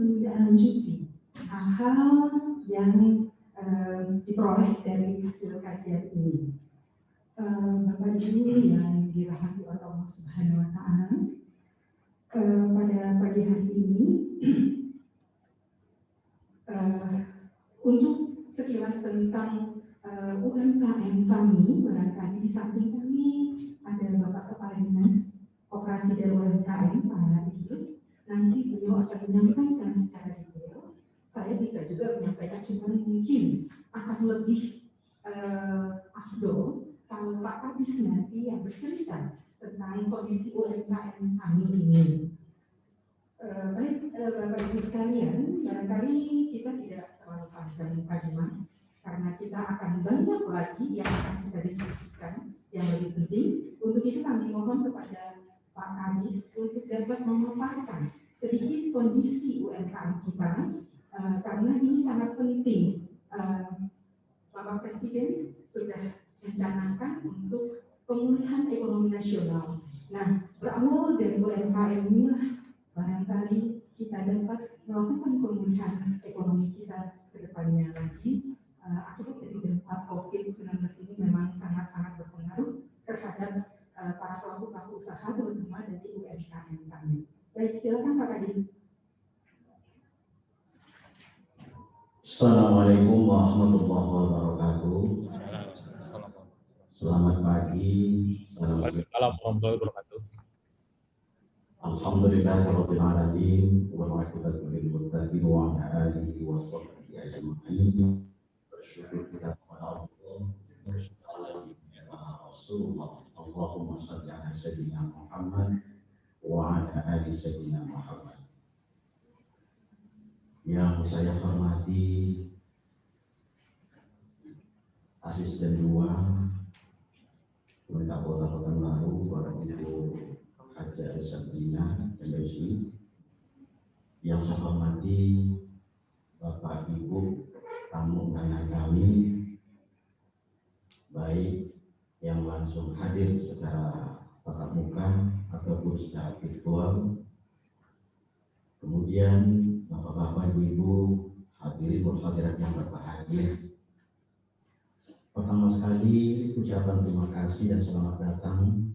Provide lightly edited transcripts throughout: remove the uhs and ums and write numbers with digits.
menindaklanjuti hal-hal yang diperoleh dari hasil kajian ini. Bapak Ibu yang dirahmati oleh Allah Subhanahu wa Ta'ala, pada pagi hari ini untuk sekilas tentang UMKM kami, barangkali di samping kami ada Bapak Kepala Dinas Koperasi dan UMKM, Pak Idrus. Nanti beliau akan menyampaikan secara detail. Saya bisa juga menyampaikan, cuma mungkin akan lebih afdol kalau Pak Kadis nanti yang bercerita tentang kondisi UMKM kami ini. Baik, Bapak Ibu sekalian, barangkali kita tidak terlalu panjang mukadimah karena kita akan banyak lagi yang akan kita diskusikan yang lebih penting. Untuk itu kami mohon kepada Pak Kadis untuk dapat memaparkan sedikit kondisi UMKM kita, karena ini sangat penting. Bapak Presiden sudah mencanangkan untuk pemulihan ekonomi nasional. Nah, berawal dari UMKM inilah barangkali kita dapat melakukan pemulihan ekonomi kita ke depannya lagi. Akibat dari dampak COVID-19 ini memang sangat-sangat berpengaruh terhadap para pelaku usaha, terutama dari UMKM kami. Baik, silakan Pak Kadis. Assalamualaikum warahmatullahi wabarakatuh. Selamat pagi. Assalamualaikum warahmatullahi wabarakatuh. Alhamdulillahirabbil alamin wa aqibatu lil muttaqin wa ala alihi wa sahbihi ajma'in. Bersyukur kita kepada Allah. Rasulullah. Allahumma shalli ala sayyidina Muhammad wa ala ali sayyidina Muhammad. Yang saya hormati Asisten 2 Pemerintah Kota Pekanbaru, Bapak Ibu Haja Sabrina MSI. Yang saya hormati Bapak Ibu tamu undangan kami, baik yang langsung hadir secara tatap muka ataupun secara virtual. Kemudian Bapak-bapak, Ibu-ibu, hadirin hadirat yang berbahagia. Pertama sekali ucapan terima kasih dan selamat datang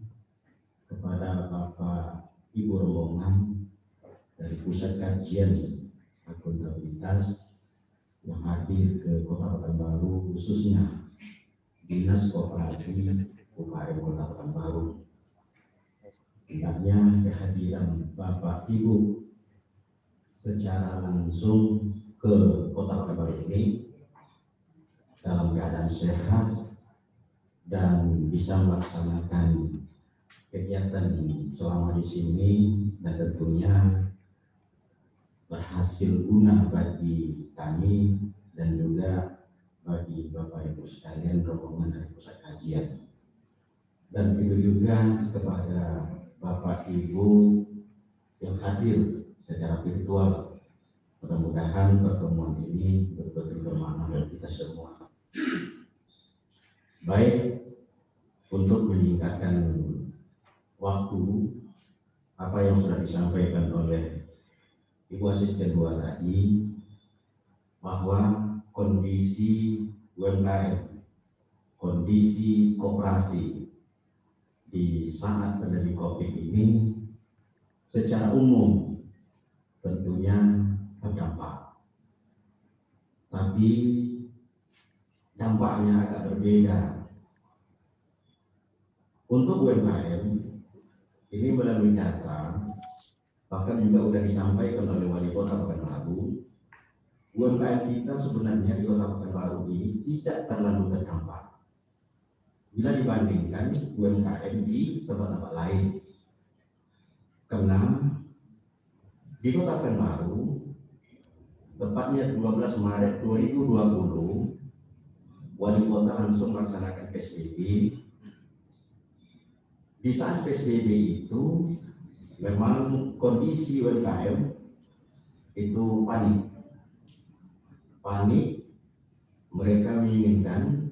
kepada Bapak Ibu rombongan dari Pusat Kajian Akuntabilitas yang hadir ke Kota Pekanbaru, khususnya Dinas Koperasi UKM Kota Pekanbaru. Hendaknya kehadiran Bapak Ibu secara langsung ke Kota Pekanbaru ini dalam keadaan sehat dan bisa melaksanakan kegiatan selama di sini dan tentunya berhasil guna bagi kami dan juga bagi Bapak Ibu sekalian rombongan dari Pusat Kajian. Dan begitu juga kepada Bapak Ibu yang hadir secara virtual. Mudah-mudahan pertemuan ini betul-betul bermakna bagi kita semua. Baik, untuk menyingkatkan waktu, apa yang sudah disampaikan oleh Ibu Asisten 2 tadi, bahwa kondisi UMKM, kondisi koperasi di saat pandemi COVID ini secara umum tentunya terdampak, tapi dampaknya agak berbeda. Untuk UMKM ini melalui data, bahkan juga sudah disampaikan oleh Wali Kota Pekanbaru, UMKM kita sebenarnya di Kota Pekanbaru ini tidak terlalu terdampak bila dibandingkan UMKM di tempat-tempat lain. Karena di Kota Pekanbaru, tepatnya 12 Maret 2020, Wali Kota langsung melaksanakan PSBB. Di saat PSBB itu, memang kondisi UMKM itu panik. Mereka menginginkan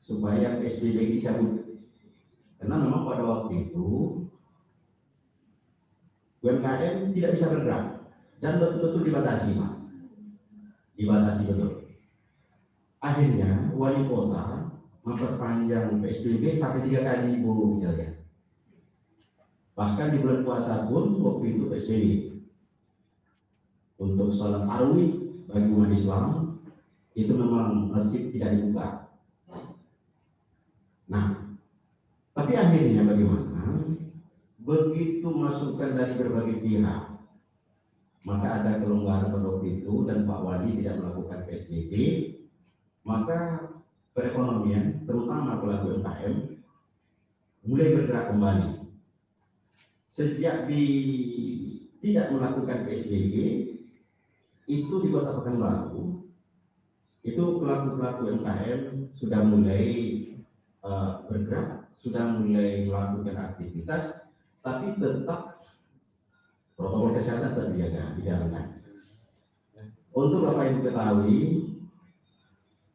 supaya PSBB dicabut. Karena memang pada waktu itu UMKM tidak bisa bergerak. dan betul-betul dibatasi, Pak. Dibatasi betul. Akhirnya wali kota memperpanjang PSBB sampai 3 kali, Bu Jaya. Bahkan di bulan puasa pun waktu itu PSBB. Untuk sholat tarawih bagi umat Islam itu memang masjid tidak dibuka. Nah, tapi akhirnya bagaimana? Begitu masukan dari berbagai pihak, maka ada kelonggaran pada waktu itu dan Pak Wali tidak melakukan PSBB, maka perekonomian, terutama pelaku UMKM, mulai bergerak kembali. Sejak tidak melakukan PSBB, itu di Kota Pekanbaru, itu pelaku-pelaku UMKM sudah mulai bergerak, sudah mulai melakukan aktivitas, tapi tetap protokol kesehatan tetap dijalankan. Untuk Bapak Ibu ketahui,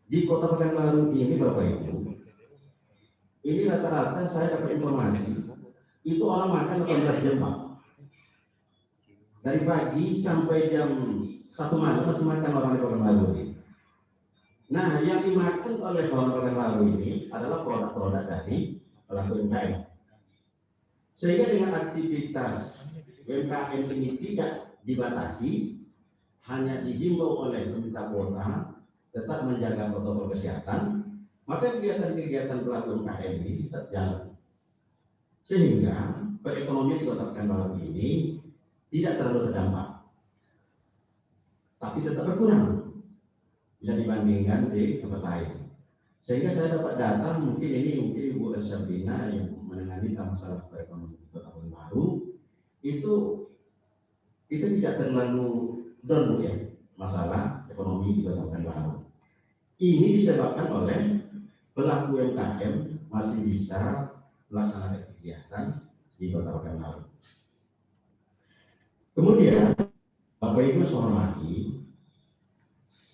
di Kota Pekanbaru ini Bapak Ibu, ini rata-rata saya dapat informasi, itu orang makan 18 jam, Pak. Dari pagi sampai jam 1 malam masih makan orang di Pekanbaru ini. Nah, yang dimakan oleh orang Pekanbaru ini adalah produk-produk dari pelaku UMKM. Sehingga dengan aktivitas UMKM ini tidak dibatasi, hanya dihimbau oleh pemerintah kota tetap menjaga protokol kesehatan, maka kegiatan-kegiatan pelaku UMKM ini tetap jalan. Sehingga perekonomian di Kota Pekanbaru ini tidak terlalu terdampak, tapi tetap berkurang bila dibandingkan di tempat lain. Sehingga saya dapat data, mungkin Ibu Sabrina yang menangani masalah perekonomian di Kota Pekanbaru itu tidak terlalu down ya masalah ekonomi di Kota Pekanbaru. Ini disebabkan oleh pelaku UMKM masih bisa melaksanakan kegiatan di Kota Pekanbaru. Kemudian Bapak Ibu saya hormati,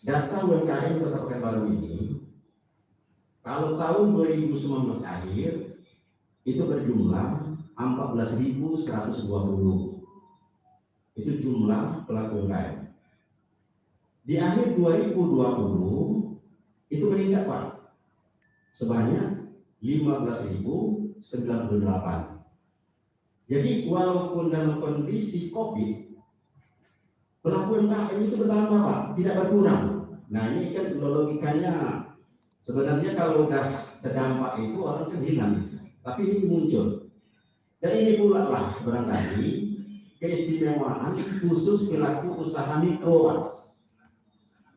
data UMKM Kota Pekanbaru ini kalau tahun 2019 akhir itu berjumlah 14.120. Itu jumlah pelaku UMKM. Di akhir 2020 itu meningkat, Pak, sebanyak 15.098. Jadi walaupun dalam kondisi COVID, pelaku UMKM itu bertambah, Pak, tidak berkurang. Nah, ini kan logikanya sebenarnya kalau udah terdampak itu orang kan hilang, tapi ini muncul. Dan ini pula lah barangkali keistimewaan khusus pelaku usaha mikro, Pak.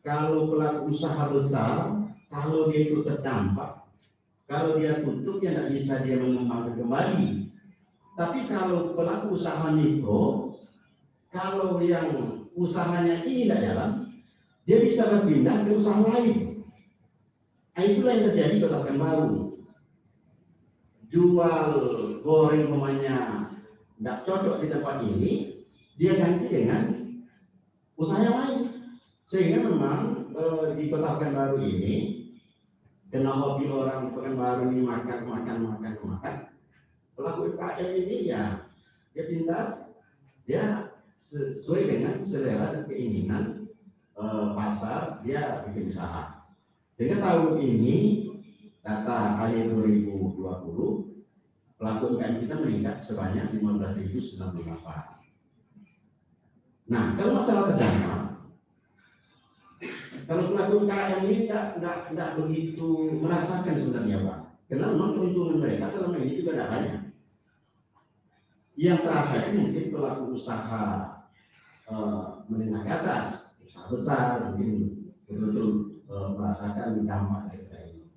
Kalau pelaku usaha besar, kalau dia itu terdampak, kalau dia tutup ya tidak bisa dia mengembangkan kembali. Tapi kalau pelaku usaha mikro, kalau yang usahanya ini tidak jalan, dia bisa berpindah ke usaha lain. Nah, itulah yang terjadi di Kota Pekanbaru. Jual goreng umpamanya tidak cocok di tempat ini, dia ganti dengan usaha yang lain. Sehingga memang di Kota Pekanbaru ini, karena hobi orang Pekanbaru ini makan, pelaku UMKM ini ya dia pintar, dia sesuai dengan selera dan keinginan pasar, dia bikin usaha. Sehingga tahun ini data akhir 2020 pelaku UMKM kita meningkat sebanyak 15.098. Nah, kalau masalah terdampak, kalau pelaku UMKM ini tidak begitu merasakan sebenarnya, Pak, karena memang keuntungan mereka selama ini juga tidak banyak. Yang terasa itu mungkin pelaku usaha menengah ke atas, usaha besar, mungkin betul-betul merasakan dampak dari ini.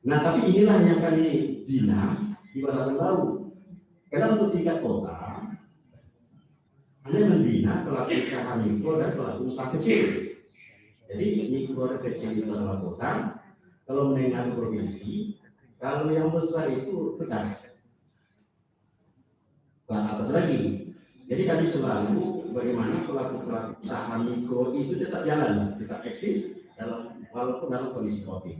Nah, tapi inilah yang kami bina di Kota Pekanbaru. Karena untuk tingkat kota hanya membina pelaku usaha mikro dan pelaku usaha kecil. Jadi mikro dan kecil itu adalah kota, kalau menengah provinsi, kalau yang besar itu dekat kelas atas lagi. Jadi kami selalu bagaimana pelaku-pelaku usaha mikro itu tetap jalan, tetap eksis walaupun dalam kondisi COVID.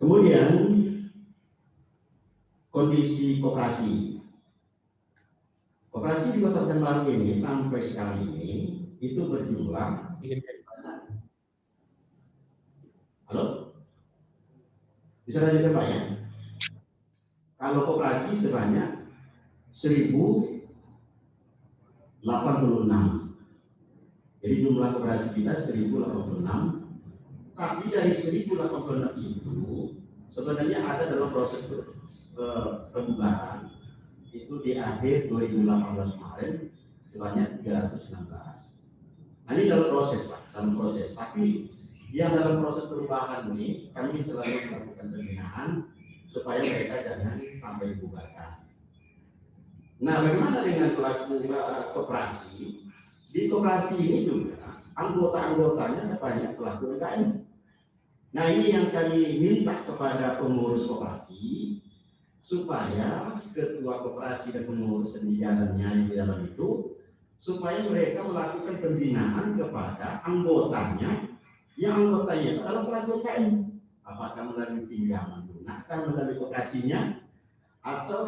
Kemudian kondisi koperasi. Koperasi di Kota Pekanbaru ini sampai sekarang ini itu berjumlah. Halo? Bisa lanjutkan Pak ya? Kalau koperasi sebanyak 1086. Jadi jumlah koperasi kita 1086. Tapi dari 1086 itu sebenarnya ada dalam proses pembubaran. Itu di akhir 2018 kemarin sebanyak 316. Nah, ini dalam proses Pak, dalam proses. Tapi yang dalam proses perubahan ini kami selalu melakukan pembinaan supaya mereka jangan sampai dibubarkan. Nah, bagaimana dengan pelaku koperasi? Di koperasi ini juga anggota-anggotanya banyak pelaku UMKM. Nah, ini yang kami minta kepada pengurus koperasi supaya ketua koperasi dan pengurus dan jalannya di dalam itu supaya mereka melakukan pembinaan kepada anggotanya yang anggotanya itu adalah pelaku UMKM, apakah melalui pinjaman lunak, melalui koperasinya, atau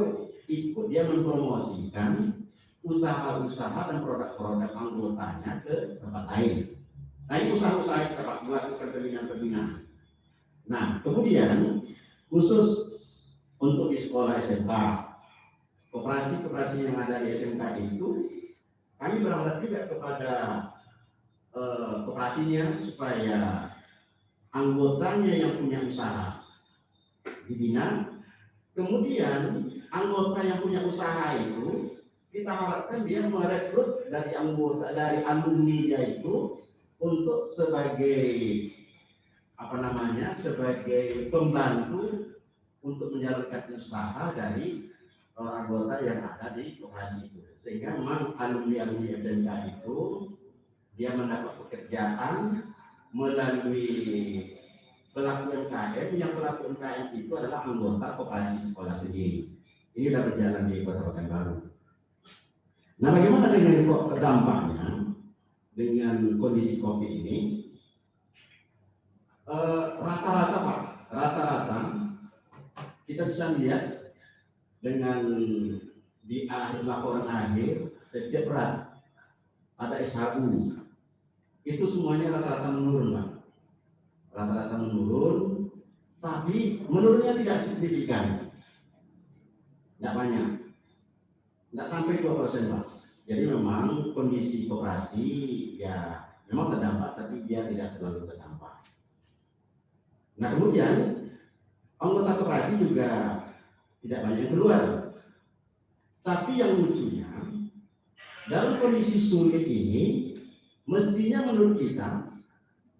ikut dia mempromosikan usaha-usaha dan produk-produk anggotanya ke tempat lain. Nah, ini usaha-usaha kita melakukan pembinaan-pembinaan. Nah, kemudian khusus untuk di sekolah SMK, koperasi-koperasi yang ada di SMK itu, kami berharap juga kepada koperasinya supaya anggotanya yang punya usaha dibina. Kemudian anggota yang punya usaha itu kita harapkan dia merekrut dari anggota, dari alumni dia itu untuk sebagai sebagai pembantu untuk menjalankan usaha dari anggota yang ada di koperasi itu, sehingga memang alumni-alumni SMK itu dia mendapat pekerjaan melalui pelaku UMKM, yang pelaku UMKM itu adalah anggota koperasi sekolah sendiri. Ini sudah berjalan di Kota Pekanbaru. Nah, bagaimana dengan dampaknya dengan kondisi COVID ini? Rata-rata Pak, rata-rata kita bisa melihat dengan di akhir laporan akhir setiap berat ada SHU itu semuanya rata-rata menurun Pak, rata-rata menurun, tapi menurunnya tidak signifikan, tidak banyak, tidak sampai 2% Pak. Jadi memang kondisi koperasi ya memang terdampak, tapi dia tidak terlalu terdampak. Nah, kemudian anggota koperasi juga tidak banyak keluar. Tapi yang lucunya, dalam kondisi sulit ini, mestinya menurut kita,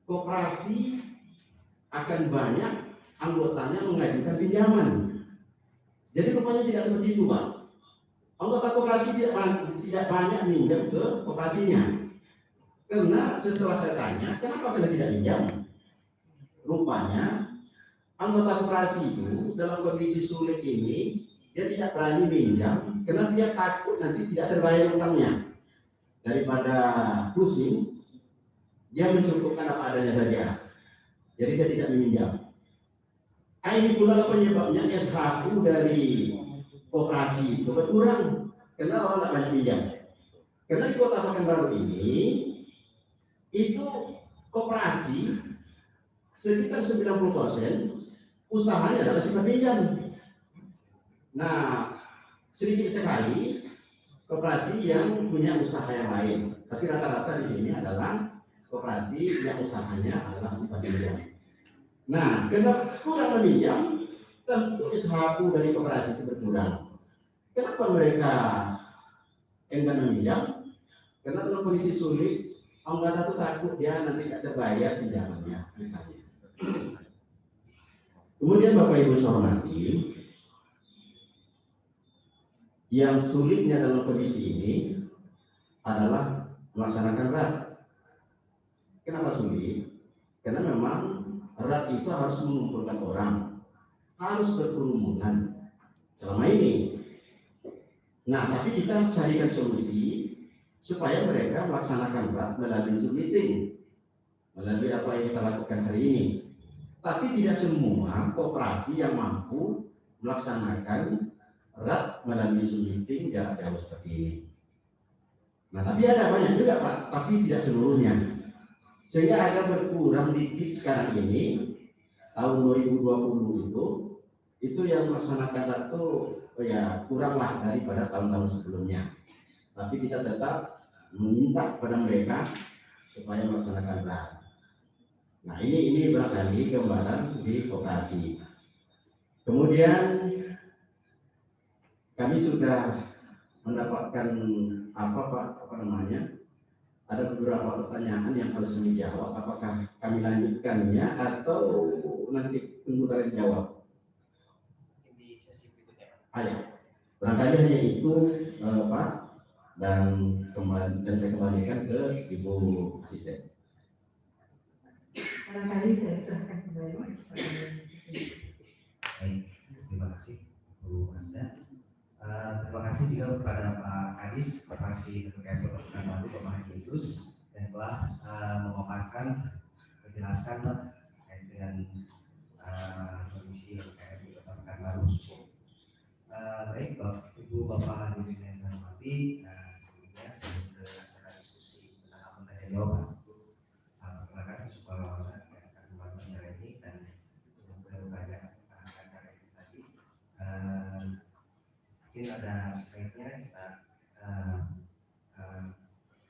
koperasi akan banyak anggotanya mengajukan pinjaman. Jadi rupanya tidak seperti itu, Pak. Anggota koperasi tidak banyak minjam ke koperasinya. Karena setelah saya tanya, kenapa kalian tidak pinjam? Rupanya anggota koperasi itu dalam kondisi sulit ini dia tidak berani minjam karena dia takut nanti tidak terbayar utangnya. Daripada pusing, dia mencukupkan apa adanya saja. Jadi dia tidak meminjam. Ini pula penyebabnya SHU dari koperasi itu berkurang karena orang tidak banyak minjam. Karena di Kota Pekanbaru ini itu koperasi sekitar 90% usahanya adalah sifat pinjam. Nah, sedikit sekali koperasi yang punya usaha yang lain, tapi rata-rata di sini adalah koperasi yang usahanya adalah sifat pinjam. Nah, karena kurang meminjam, tentu SHU dari koperasi itu berkurang. Kenapa mereka enggan meminjam? Karena dalam kondisi sulit, anggota itu takut dia nanti tidak terbayar pinjamannya. Kemudian Bapak Ibu saya hormati, yang sulitnya dalam kondisi ini adalah melaksanakan RAT. Kenapa sulit? Karena memang RAT itu harus mengumpulkan orang, harus berkerumunan selama ini. Nah, tapi kita carikan solusi supaya mereka melaksanakan RAT melalui Zoom meeting, melalui apa yang kita lakukan hari ini. Tapi tidak semua koperasi yang mampu melaksanakan RAT melalui Zoom meeting jarak jauh seperti ini. Nah, tapi ada banyak juga Pak, tapi tidak seluruhnya. Sehingga agak berkurang dikit sekarang ini, tahun 2020 itu yang melaksanakan itu ya kuranglah daripada tahun-tahun sebelumnya. Tapi kita tetap meminta kepada mereka supaya melaksanakan RAT. Nah, ini barangkali gambaran di koperasi. Kemudian kami sudah mendapatkan apa namanya? Ada beberapa pertanyaan yang harus kami jawab. Apakah kami lanjutkannya atau nanti tunggu kalian jawab? Di sesi berikutnya. Ya. Barangkali hanya itu Pak, dan saya kembalikan ke Ibu Asisten. Barangkali saya serahkan kembali. Baik, terima kasih Bu Asda. Terima kasih juga kepada Pak Kadis Koperasi terkait Kota Baru Bapak Haji Idrus yang telah memaparkan menjelaskan terkait dengan kondisi LKM di Kota Pekanbaru khususnya. Baik, Ibu Bapak hadirin yang saya hormati, sebelumnya sebelum ke acara diskusi tentang pertanyaan jawaban, perkenalkan supaya yang akan membantu acara ini dan sebelum bertanya acara ini tadi. Mungkin ada baiknya kita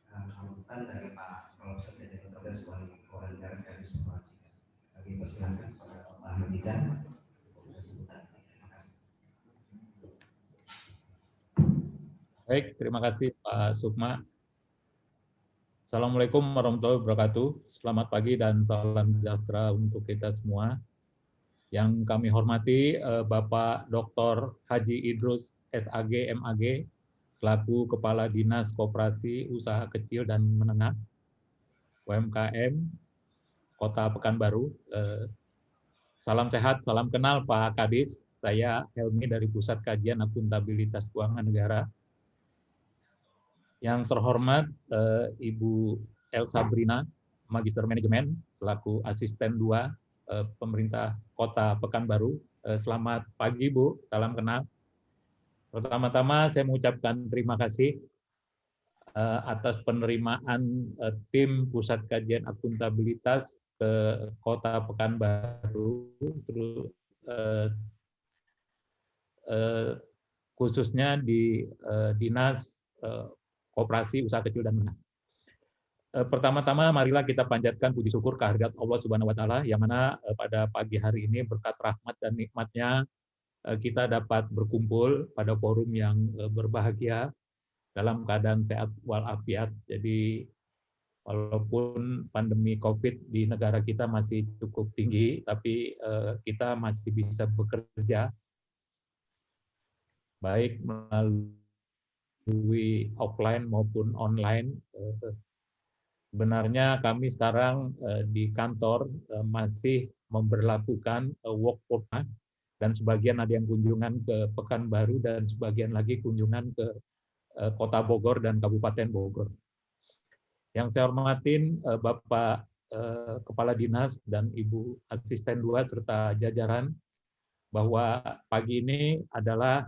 sambutan dari Pak Profesor Dede Toga sebagai Kepala Negara sekaligus informasikan. Kami persilakan kepada Pak Hamizan untuk sambutan. Terima kasih. Baik, terima kasih Pak Sukma. Assalamualaikum warahmatullahi wabarakatuh. Selamat pagi dan salam sejahtera untuk kita semua. Yang kami hormati Bapak Dr. Haji Idrus SAG MAG, selaku Kepala Dinas Koperasi Usaha Kecil dan Menengah UMKM Kota Pekanbaru. Salam sehat, salam kenal Pak Kadis. Saya Helmi dari Pusat Kajian Akuntabilitas Keuangan Negara. Yang terhormat Ibu Elsa Brina, Magister Manajemen, selaku Asisten 2 Pemerintah Kota Pekanbaru. Selamat pagi Bu, salam kenal. Pertama-tama saya mengucapkan terima kasih atas penerimaan tim Pusat Kajian Akuntabilitas ke Kota Pekanbaru, khususnya di Dinas Koperasi Usaha Kecil dan Menengah. Pertama-tama marilah kita panjatkan puji syukur kehadirat Allah Subhanahu wa taala yang mana pada pagi hari ini berkat rahmat dan nikmatnya kita dapat berkumpul pada forum yang berbahagia dalam keadaan sehat walafiat. Jadi walaupun pandemi COVID di negara kita masih cukup tinggi, tapi kita masih bisa bekerja baik melalui offline maupun online. Sebenarnya kami sekarang di kantor masih memberlakukan work from home, dan sebagian ada yang kunjungan ke Pekanbaru dan sebagian lagi kunjungan ke Kota Bogor dan Kabupaten Bogor. Yang saya hormatin Bapak Kepala Dinas dan Ibu Asisten 2 serta jajaran, bahwa pagi ini adalah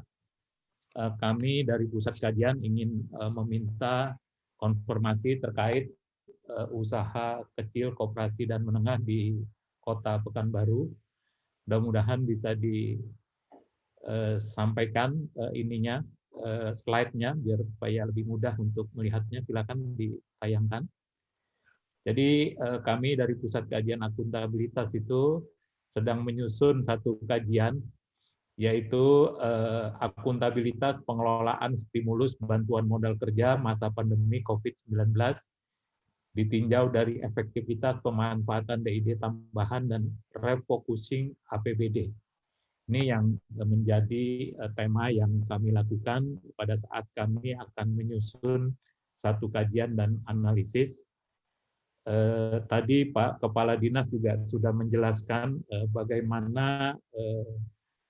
kami dari Pusat Kajian ingin meminta konfirmasi terkait usaha kecil, koperasi, dan menengah di Kota Pekanbaru. Mudah-mudahan bisa disampaikan slide-nya biar supaya lebih mudah untuk melihatnya. Silakan ditayangkan. Jadi kami dari Pusat Kajian Akuntabilitas itu sedang menyusun satu kajian, yaitu akuntabilitas pengelolaan stimulus bantuan modal kerja masa pandemi COVID-19 ditinjau dari efektivitas pemanfaatan DID tambahan dan refocusing APBD. Ini yang menjadi tema yang kami lakukan pada saat kami akan menyusun satu kajian dan analisis. Tadi Pak Kepala Dinas juga sudah menjelaskan bagaimana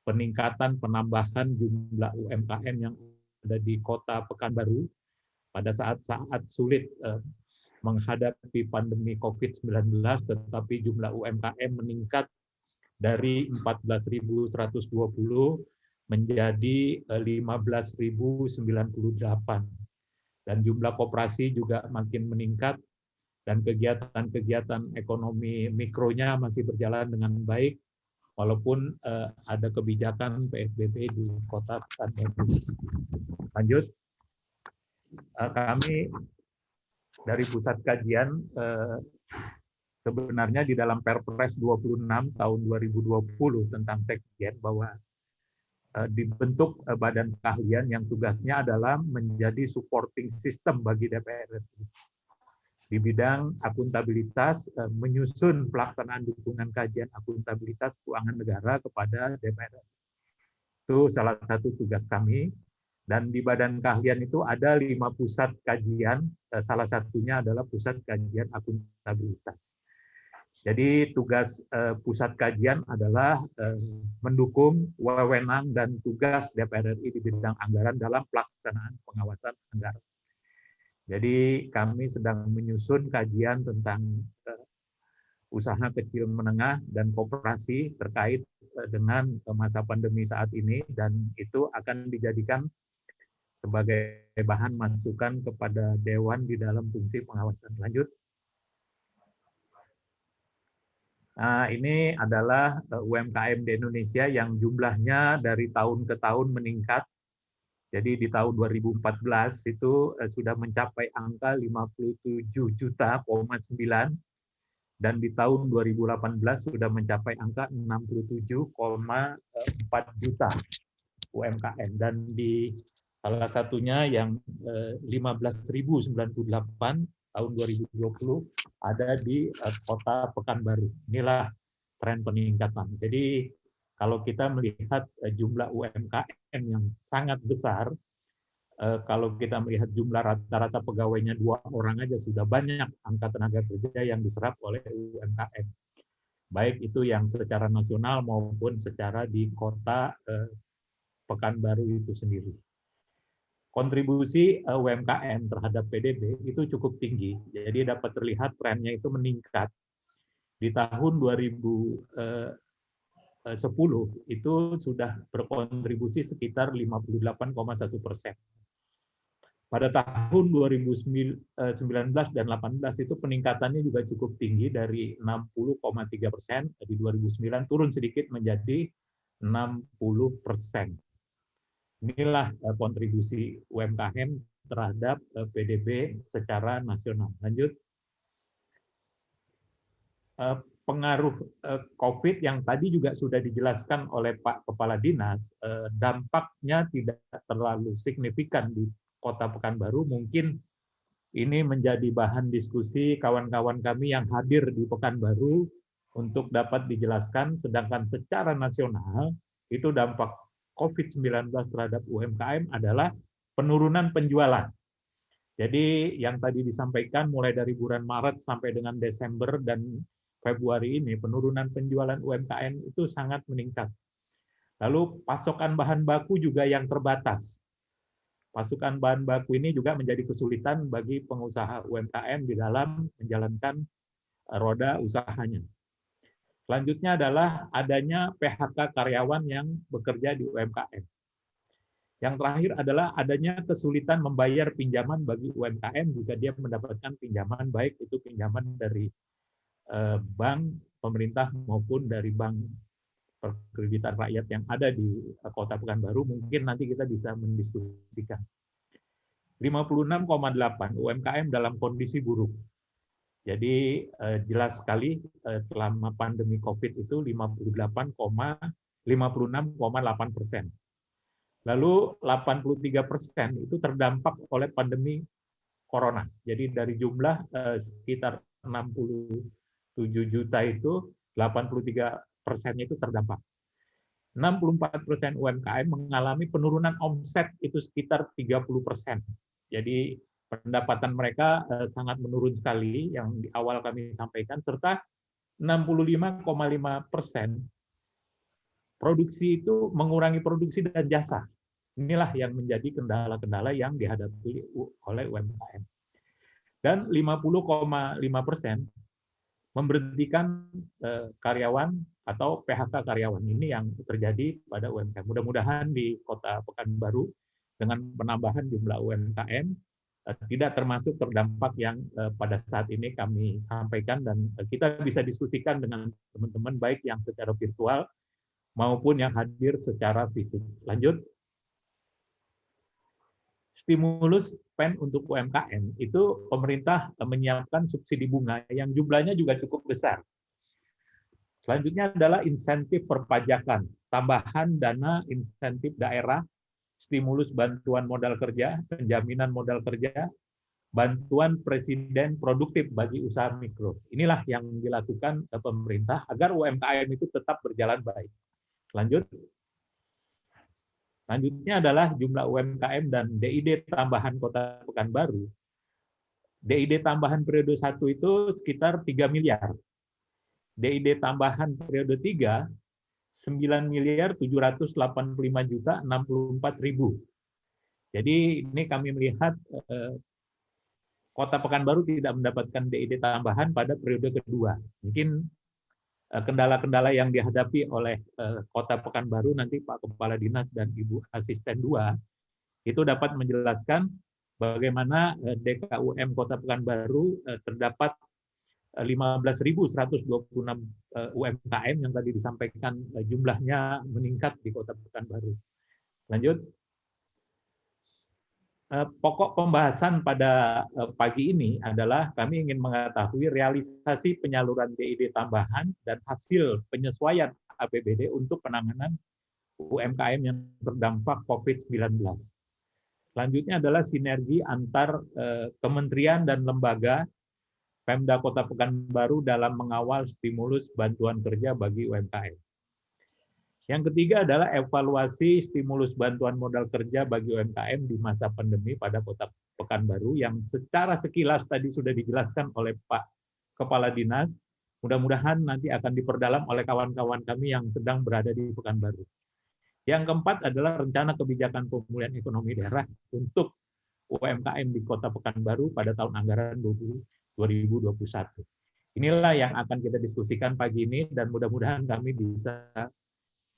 peningkatan penambahan jumlah UMKM yang ada di Kota Pekanbaru pada saat-saat sulit menghadapi pandemi COVID-19, tetapi jumlah UMKM meningkat dari 14.120 menjadi 15.098. dan jumlah koperasi juga makin meningkat, dan kegiatan-kegiatan ekonomi mikronya masih berjalan dengan baik, walaupun ada kebijakan PSBB di Kota Pekanbaru. Lanjut, kami dari Pusat Kajian sebenarnya di dalam Perpres 26 tahun 2020 tentang Sekjen bahwa dibentuk badan keahlian yang tugasnya adalah menjadi supporting system bagi DPR RI di bidang akuntabilitas, menyusun pelaksanaan dukungan kajian akuntabilitas keuangan negara kepada DPR. Itu salah satu tugas kami. Dan di badan keahlian itu ada 5 pusat kajian, salah satunya adalah pusat kajian akuntabilitas. Jadi tugas pusat kajian adalah mendukung wewenang dan tugas DPR RI di bidang anggaran dalam pelaksanaan pengawasan anggaran. Jadi kami sedang menyusun kajian tentang usaha kecil menengah dan koperasi terkait dengan masa pandemi saat ini, dan itu akan dijadikan sebagai bahan masukan kepada Dewan di dalam fungsi pengawasan. Lanjut. Nah, ini adalah UMKM di Indonesia yang jumlahnya dari tahun ke tahun meningkat. Jadi di tahun 2014 itu sudah mencapai angka 57,9 juta, dan di tahun 2018 sudah mencapai angka 67,4 juta UMKM. Dan di salah satunya yang 15.098 tahun 2020 ada di Kota Pekanbaru. Inilah tren peningkatan. Jadi kalau kita melihat jumlah UMKM yang sangat besar, kalau kita melihat jumlah rata-rata pegawainya 2 orang aja sudah banyak angka tenaga kerja yang diserap oleh UMKM. Baik itu yang secara nasional maupun secara di Kota Pekanbaru itu sendiri. Kontribusi UMKM terhadap PDB itu cukup tinggi, jadi dapat terlihat trennya itu meningkat. Di tahun 2010 itu sudah berkontribusi sekitar 58,1%. Pada tahun 2019 dan 2018 itu peningkatannya juga cukup tinggi dari 60,3%, di 2009 turun sedikit menjadi 60%. Inilah kontribusi UMKM terhadap PDB secara nasional. Lanjut. Pengaruh COVID yang tadi juga sudah dijelaskan oleh Pak Kepala Dinas, dampaknya tidak terlalu signifikan di Kota Pekanbaru. Mungkin ini menjadi bahan diskusi kawan-kawan kami yang hadir di Pekanbaru untuk dapat dijelaskan, sedangkan secara nasional itu dampak COVID-19 terhadap UMKM adalah penurunan penjualan. Jadi yang tadi disampaikan mulai dari bulan Maret sampai dengan Desember dan Februari ini, penurunan penjualan UMKM itu sangat meningkat. Lalu pasokan bahan baku juga yang terbatas. Pasokan bahan baku ini juga menjadi kesulitan bagi pengusaha UMKM di dalam menjalankan roda usahanya. Selanjutnya adalah adanya PHK karyawan yang bekerja di UMKM. Yang terakhir adalah adanya kesulitan membayar pinjaman bagi UMKM jika dia mendapatkan pinjaman, baik itu pinjaman dari bank, pemerintah maupun dari bank perkreditan rakyat yang ada di Kota Pekanbaru. Mungkin nanti kita bisa mendiskusikan. 56,8 UMKM dalam kondisi buruk. Jadi jelas sekali selama pandemi COVID itu 56,8%. Lalu 83% itu terdampak oleh pandemi corona. Jadi dari jumlah sekitar 67 juta itu 83%-nya itu terdampak. 64% UMKM mengalami penurunan omset itu sekitar 30%. Jadi pendapatan mereka sangat menurun sekali yang di awal kami sampaikan, serta 65,5% produksi itu mengurangi produksi dan jasa. Inilah yang menjadi kendala-kendala yang dihadapi oleh UMKM. Dan 50,5% memberhentikan karyawan atau PHK karyawan. Ini yang terjadi pada UMKM. Mudah-mudahan di Kota Pekanbaru dengan penambahan jumlah UMKM tidak termasuk terdampak yang pada saat ini kami sampaikan, dan kita bisa diskusikan dengan teman-teman baik yang secara virtual maupun yang hadir secara fisik. Lanjut. Stimulus PEN untuk UMKM itu pemerintah menyiapkan subsidi bunga yang jumlahnya juga cukup besar. Selanjutnya adalah insentif perpajakan, tambahan dana insentif daerah, stimulus bantuan modal kerja, penjaminan modal kerja, bantuan presiden produktif bagi usaha mikro. Inilah yang dilakukan pemerintah agar UMKM itu tetap berjalan baik. Lanjut. Selanjutnya adalah jumlah UMKM dan DID tambahan Kota Pekanbaru. DID tambahan periode 1 itu sekitar 3 miliar. DID tambahan periode 3, 9.785.064.000. Jadi ini kami melihat Kota Pekanbaru tidak mendapatkan DID tambahan pada periode kedua. Mungkin kendala-kendala yang dihadapi oleh Kota Pekanbaru nanti Pak Kepala Dinas dan Ibu Asisten 2 itu dapat menjelaskan bagaimana DKUM Kota Pekanbaru terdapat 15.126 UMKM yang tadi disampaikan jumlahnya meningkat di Kota Pekanbaru. Lanjut. Pokok pembahasan pada pagi ini adalah kami ingin mengetahui realisasi penyaluran DID tambahan dan hasil penyesuaian APBD untuk penanganan UMKM yang terdampak COVID-19. Selanjutnya adalah sinergi antar kementerian dan lembaga Pemda Kota Pekanbaru dalam mengawal stimulus bantuan kerja bagi UMKM. Yang ketiga adalah evaluasi stimulus bantuan modal kerja bagi UMKM di masa pandemi pada Kota Pekanbaru yang secara sekilas tadi sudah dijelaskan oleh Pak Kepala Dinas. Mudah-mudahan nanti akan diperdalam oleh kawan-kawan kami yang sedang berada di Pekanbaru. Yang keempat adalah rencana kebijakan pemulihan ekonomi daerah untuk UMKM di Kota Pekanbaru pada tahun anggaran 2021. Inilah yang akan kita diskusikan pagi ini dan mudah-mudahan kami bisa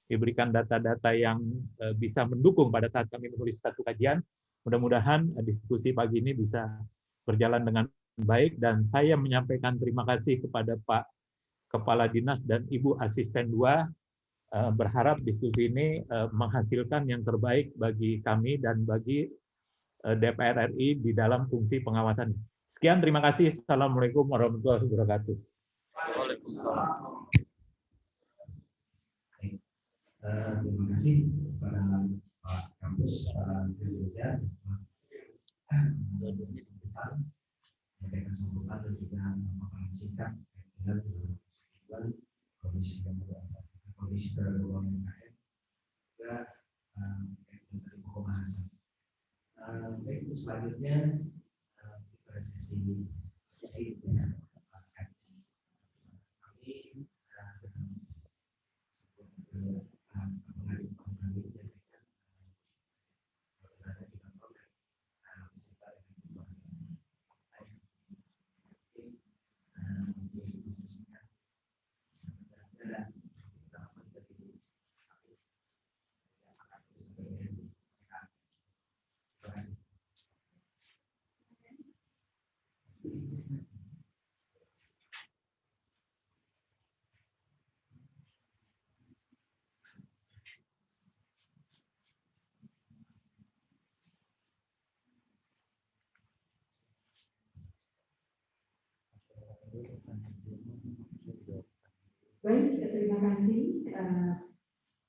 diberikan data-data yang bisa mendukung pada saat kami menulis satu kajian. Mudah-mudahan diskusi pagi ini bisa berjalan dengan baik dan saya menyampaikan terima kasih kepada Pak Kepala Dinas dan Ibu Asisten 2, berharap diskusi ini menghasilkan yang terbaik bagi kami dan bagi DPR RI di dalam fungsi pengawasan. Sekian, terima kasih. Assalamualaikum warahmatullahi wabarakatuh. Waalaikumsalam. Terima kasih kepada Pak Kampus, Pak Dirja, memberikan sambutan dan juga memaparkan singkat dengan kondisi terhadap UMKM juga dari pembahasan. Baik, selanjutnya pada sesi diskusi dengan Pak Kadis. Kami Baik, terima kasih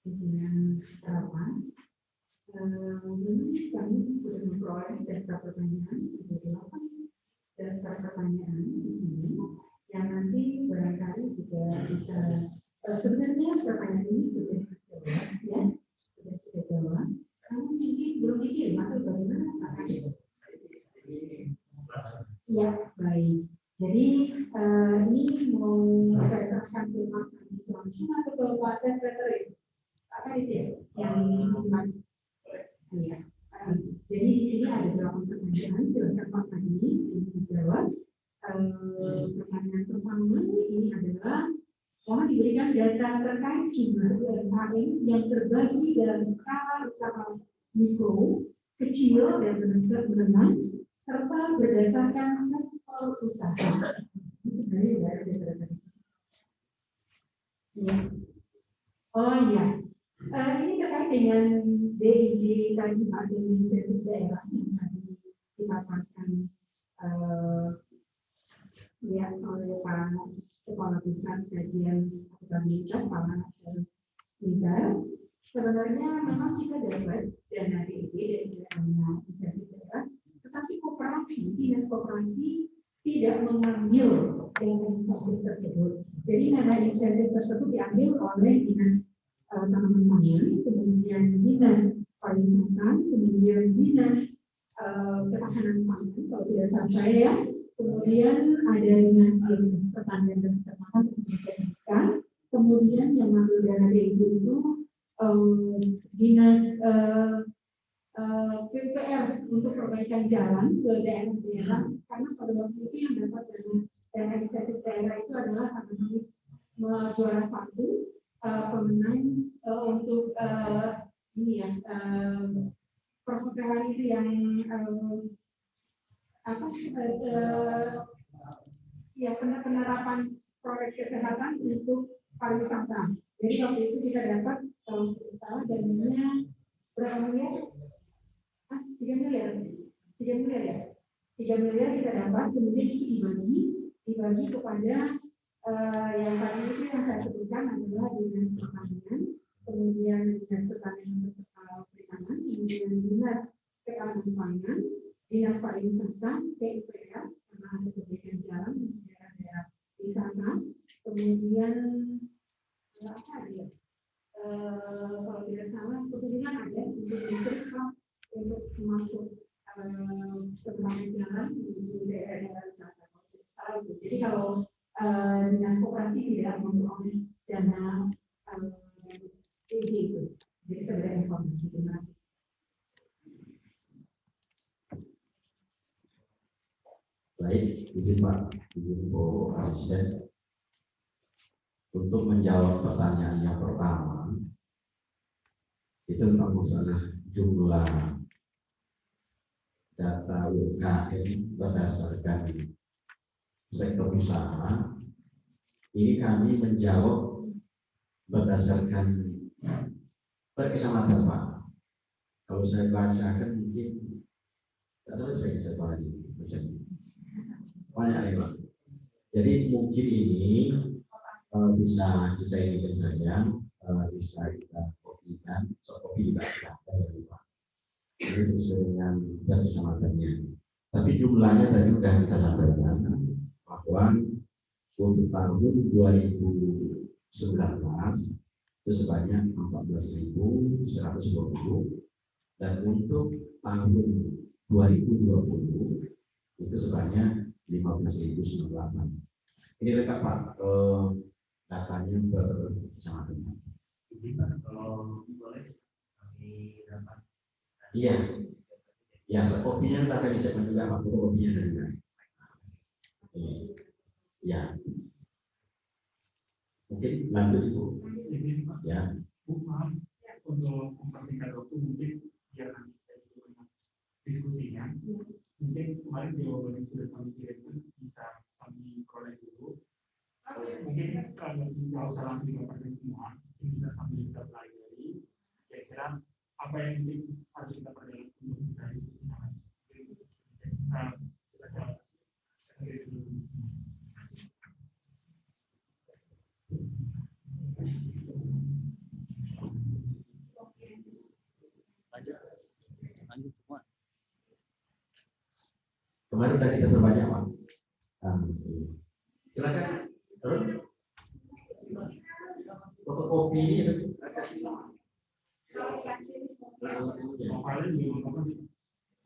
pimpinan harapan. Kami sudah memperoleh daftar pertanyaan, ada 8 daftar pertanyaan di sini, yang nanti barangkali juga bisa, sebenarnya pertanyaan ini sudah dijawab, ya, sudah kita jawab. Kamu mungkin belum dikirim atau bagaimana Pak Kadis? Ya, baik. Jadi ini mau saya teruskan ke Pak Kadis langsung atau ke Pak Sekretaris? Pak Kadis ya, yang ya. Jadi di sini ada 8 pertanyaan, silakan Pak Kadis ini dijawab. Pertanyaan pertama ini adalah mohon diberikan data terkait jumlah UMKM yang terbagi dalam skala usaha mikro, kecil dan menengah serta berdasarkan sektor usaha. Itu sebenarnya nggak ada berdasarkan. Ya. Oh iya, ini terkait dengan DID tadi Pak, dengan insentif daerah yang tadi dipaparkan ya oleh Pak Kepala Pusat Kajian Akuntabilitas Pak Nizar. Sebenarnya memang kita dapat dana DID dari dana insentif daerah, tetapi koperasi, dinas koperasi tidak mengambil dana insentif tersebut. Jadi dana insentif tersebut diambil oleh dinas tanaman pangan, kemudian dinas pariwisata, kemudian dinas ketahanan pangan, kalau tidak salah saya ya, kemudian ada dinas pertanian dan peternakan, kemudian yang mengambil dana DID itu dinas PUPR untuk perbaikan jalan ke daerah-daerah, karena pada waktu itu yang dapat dana insentif daerah itu adalah juara satu pemenang untuk ini ya perhotelan itu yang ya penerapan proyek kesehatan untuk pariwisata. Jadi waktu itu kita dapat kalau kita dananya berapa miliar? 3 miliar. 3 miliar ya. 3 miliar kita dapat, kemudian itu dibagi kepada yang tadi itu yang saya sebutkan adalah dinas pertanian, kemudian dinas pertanian perikanan, kemudian dinas ketahanan pangan, dinas pariwisata, PUPR, karena ada perbaikan jalan di daerah-daerah wisata, kemudian apa ya? Kalau tidak salah, kemudian ada untuk listrik untuk masuk perkembangan jalan di daerah-daerah wisata. Jadi kalau dinas koperasi tidak memperoleh dana itu. Jadi sebenarnya informasi terima kasih. Baik, izin Pak, izin Bu Asisten. Untuk menjawab pertanyaan yang pertama, itu tentang masalah jumlah data UKM berdasarkan sektor usaha. Ini kami menjawab berdasarkan per kecamatan Pak. Kalau saya bacakan mungkin tidak selesai saya lagi. Banyak ya Pak. Jadi mungkin ini bisa kita ini saja, bisa kita kopikan, kopi juga ada ya Pak. Ini sesuai dengan per kecamatannya. Tapi jumlahnya tadi sudah kita sampaikan bahwa untuk tahun 2019 itu sebanyak 14.120 dan untuk tahun 2020 itu sebanyak 15.098. Ini lengkap Pak datanya per kecamatan. Kalau boleh kami dapat. Iya. Ya, kopinya kita akan bisa juga Pak, kopinya dari mana? Ya. Mungkin lanjut Ibu. Ya. Untuk mempertingkat waktu mungkin biar nanti kita diskusinya. Mungkin kemarin jawaban yang sudah kami kirimkan bisa kami kolek dulu. Mungkin kalau salah dilakukan semua, bisa sambil kita pelajari. Kira-kira apa yang mungkin harus kita perdalam untuk kita diskusikan. Lanjut semua. Kemarin sudah kita perbanyak Pak. Silakan. Terus fotokopi ini Kemarin juga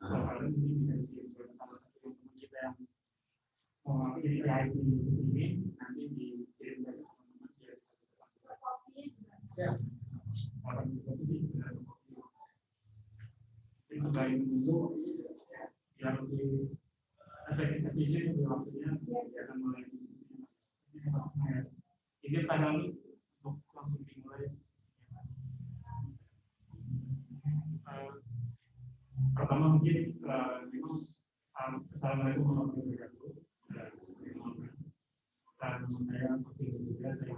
kemarin ini bisa dikirim bersama teman kita yang jadi live di sini nanti dikirim ke teman-teman ya. Orang itu sih selain itu yang lebih efektif itu waktunya akan mulai ini tanggal untuk langsung dimulai. Pertama mungkin memang nama saya seperti itu juga, saya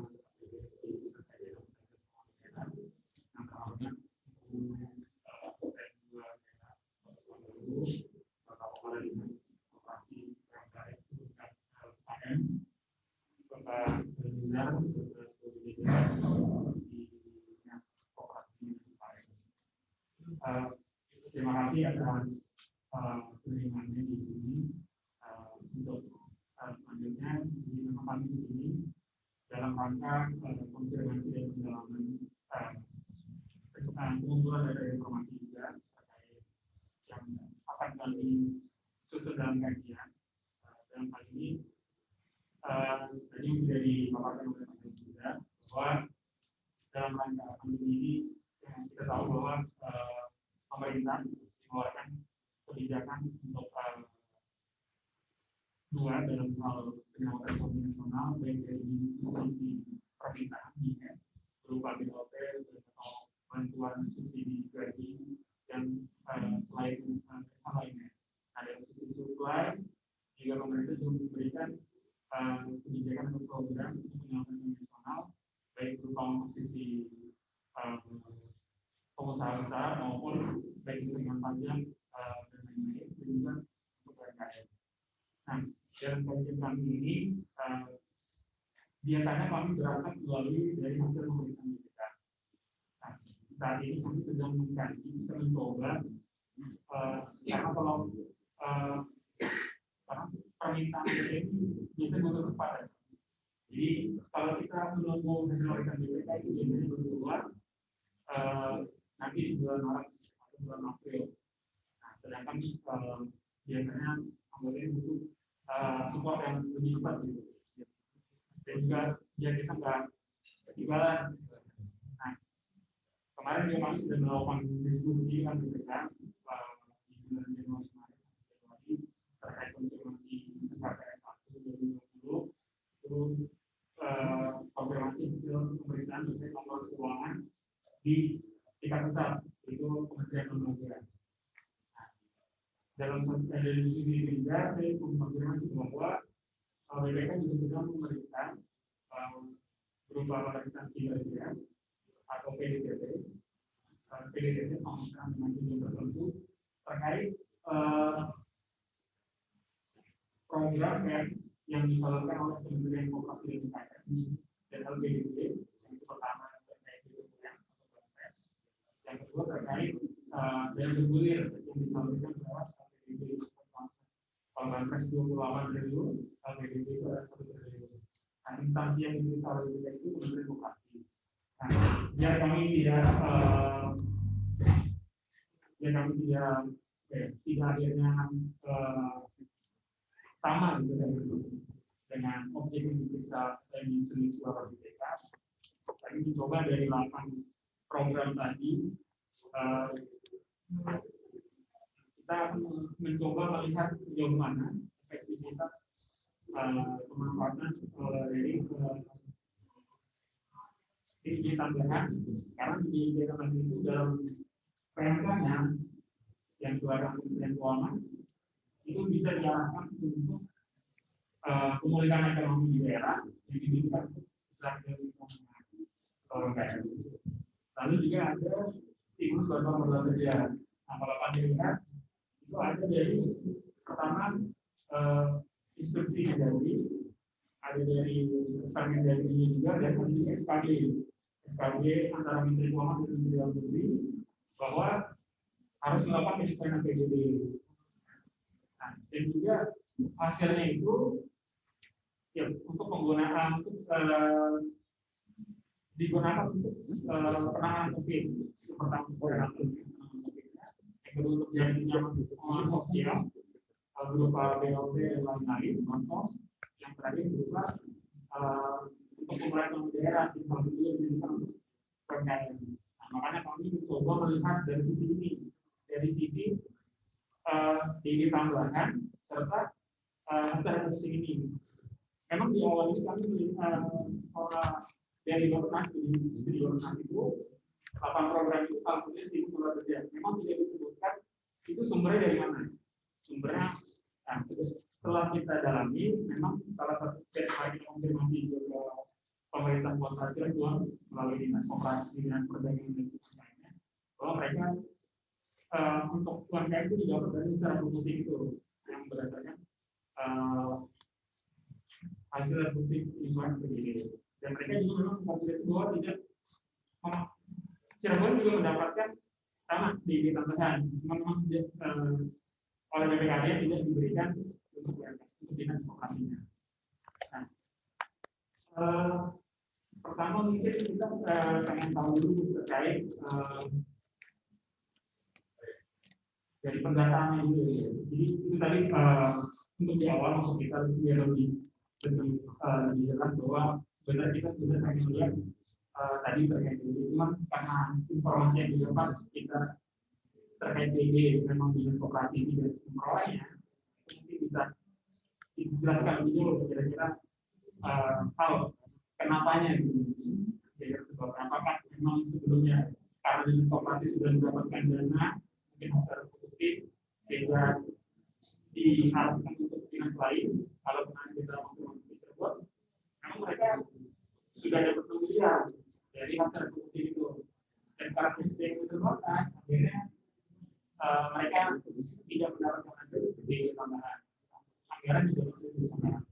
terima kasih atas penerimaannya di sini. Untuk selanjutnya di kami di sini dalam rangka konfirmasi dan pendalaman pengumpulan dari informasi juga terkait yang akan kami susun dalam kajian. Dalam hal ini tadi sudah dipaparkan oleh Pak juga bahwa dalam rangka pandemi ini kita tahu bahwa pemerintah mengeluarkan kebijakan untuk dua dalam hal penyaluran ekonomi nasional, baik dari sisi permintaan berupa BLT atau bantuan subsidi gaji dan selain hal lainnya. Nah, dari sisi supply juga pemerintah juga memberikan kebijakan atau program untuk penyaluran ekonomi nasional, baik berupa sisi pengusaha besar maupun baik itu dengan pajak dan lain-lain, dan juga untuk UMKM. Nah, dalam kajian kami ini biasanya kami berangkat melalui dari hasil pemeriksaan BPK. Nah, saat ini kami sedang mengkaji, kita mencoba karena kalau karena permintaan BPK ini biasanya butuh kecepatan. Jadi kalau kita menunggu hasil pemeriksaan BPK itu biasanya baru keluar nanti di bulan Maret atau bulan April. Nah, sedangkan biasanya anggotanya butuh support yang lebih cepat gitu. Dan juga ya kita nggak ketinggalan. Nah, kemarin juga kami sudah melakukan diskusi kan BPK di bulan Januari terkait konfirmasi KPS 1 2020 itu konfirmasi hasil pemeriksaan terkait laporan keuangan di tingkat pusat, itu Kementerian Lembaga. Dalam diskusi ini juga saya mengkonfirmasi bahwa BPK juga sedang memeriksa berupa pemeriksaan kinerja atau PDTT, pemeriksaan dengan tujuan tertentu terkait program yang disalurkan oleh Kementerian Koperasi dan UKM dan LPDP. Yang pertama terkait BPM atau BPS, yang kedua terkait dan bergulir yang disampaikan lewat LPDP. Kalau BPS 28 triliun, LPDP itu ada 1 triliun. Nah, instansi yang diperiksa oleh BPK itu Kementerian Koperasi. Nah, biar kami tidak akhirnya sama gitu dengan objek yang diperiksa yang disebut suara BPK. Tadi dicoba dari 8 program tadi, kita mencoba melihat sejauh mana efektivitas pemanfaatan dari ini tambahan, karena di dalam itu dalam PMK-nya yang dikeluarkan Kementerian Keuangan itu bisa diarahkan untuk pemulihan ekonomi di daerah yang diberikan lalu juga ada stimulus bantuan modal kerja. Nah, kalau pandemi itu ada dari pertama instruksi dari ada dari Mendagri juga dan ada SKB antara Menteri Keuangan dan Menteri Dalam Negeri bahwa harus melakukan penyesuaian APBD. Nah, dan juga hasilnya itu ya untuk penggunaan digunakan untuk penanganan COVID. Pertama penanganan COVID, yang kedua untuk jaminan sosial berupa BLT dan lain-lain, yang terakhir berupa untuk pemerintah daerah yang salah satu yang diberikan untuk PMKM. Nah, makanya kami mencoba melihat dari sisi ini, dari sisi tinggi tambahan serta hasil ini. Memang di awal ini kami melihat dari Bapak itu 8 program itu salah satunya stimulus modal kerja. Memang tidak disebutkan itu sumbernya dari mana. Sumbernya, nah, setelah kita dalami, memang salah satu kita konfirmasi juga pemerintah kota Cirebon melalui dinas koperasi, dinas perdagangan dan lainnya, bahwa mereka untuk UMKM itu didapat dari secara khusus itu yang berdasarkan hasil produksi insuransi PJD. Dan mereka juga memang mengkonfirmasi bahwa tidak Cirebon juga mendapatkan sama di tambahan, memang oleh BPKD tidak diberikan untuk dinas koperasinya. Nah, pertama mungkin kita pengen tahu dulu terkait dari pendataannya dulu. Jadi itu tadi untuk di awal masuk kita biar lebih jelas bahwa benar kita sudah pengen lihat tadi terkait ini, cuma karena informasi yang didapat kita terkait ini memang bisa koperasi tidak memperolehnya, mungkin bisa dijelaskan dulu kira-kira hal kenapanya gitu. Jadi sebab apakah memang sebelumnya karena dinas koperasi sudah mendapatkan dana mungkin hasil produksi sehingga diharapkan untuk dinas lain, kalau nanti kita masuk di Cirebon, memang mereka sudah ada penelitian dari hasil produksi itu dan karakteristik itu akhirnya mereka tidak mendapatkan hasil di tambahan anggaran juga masih di tambahan.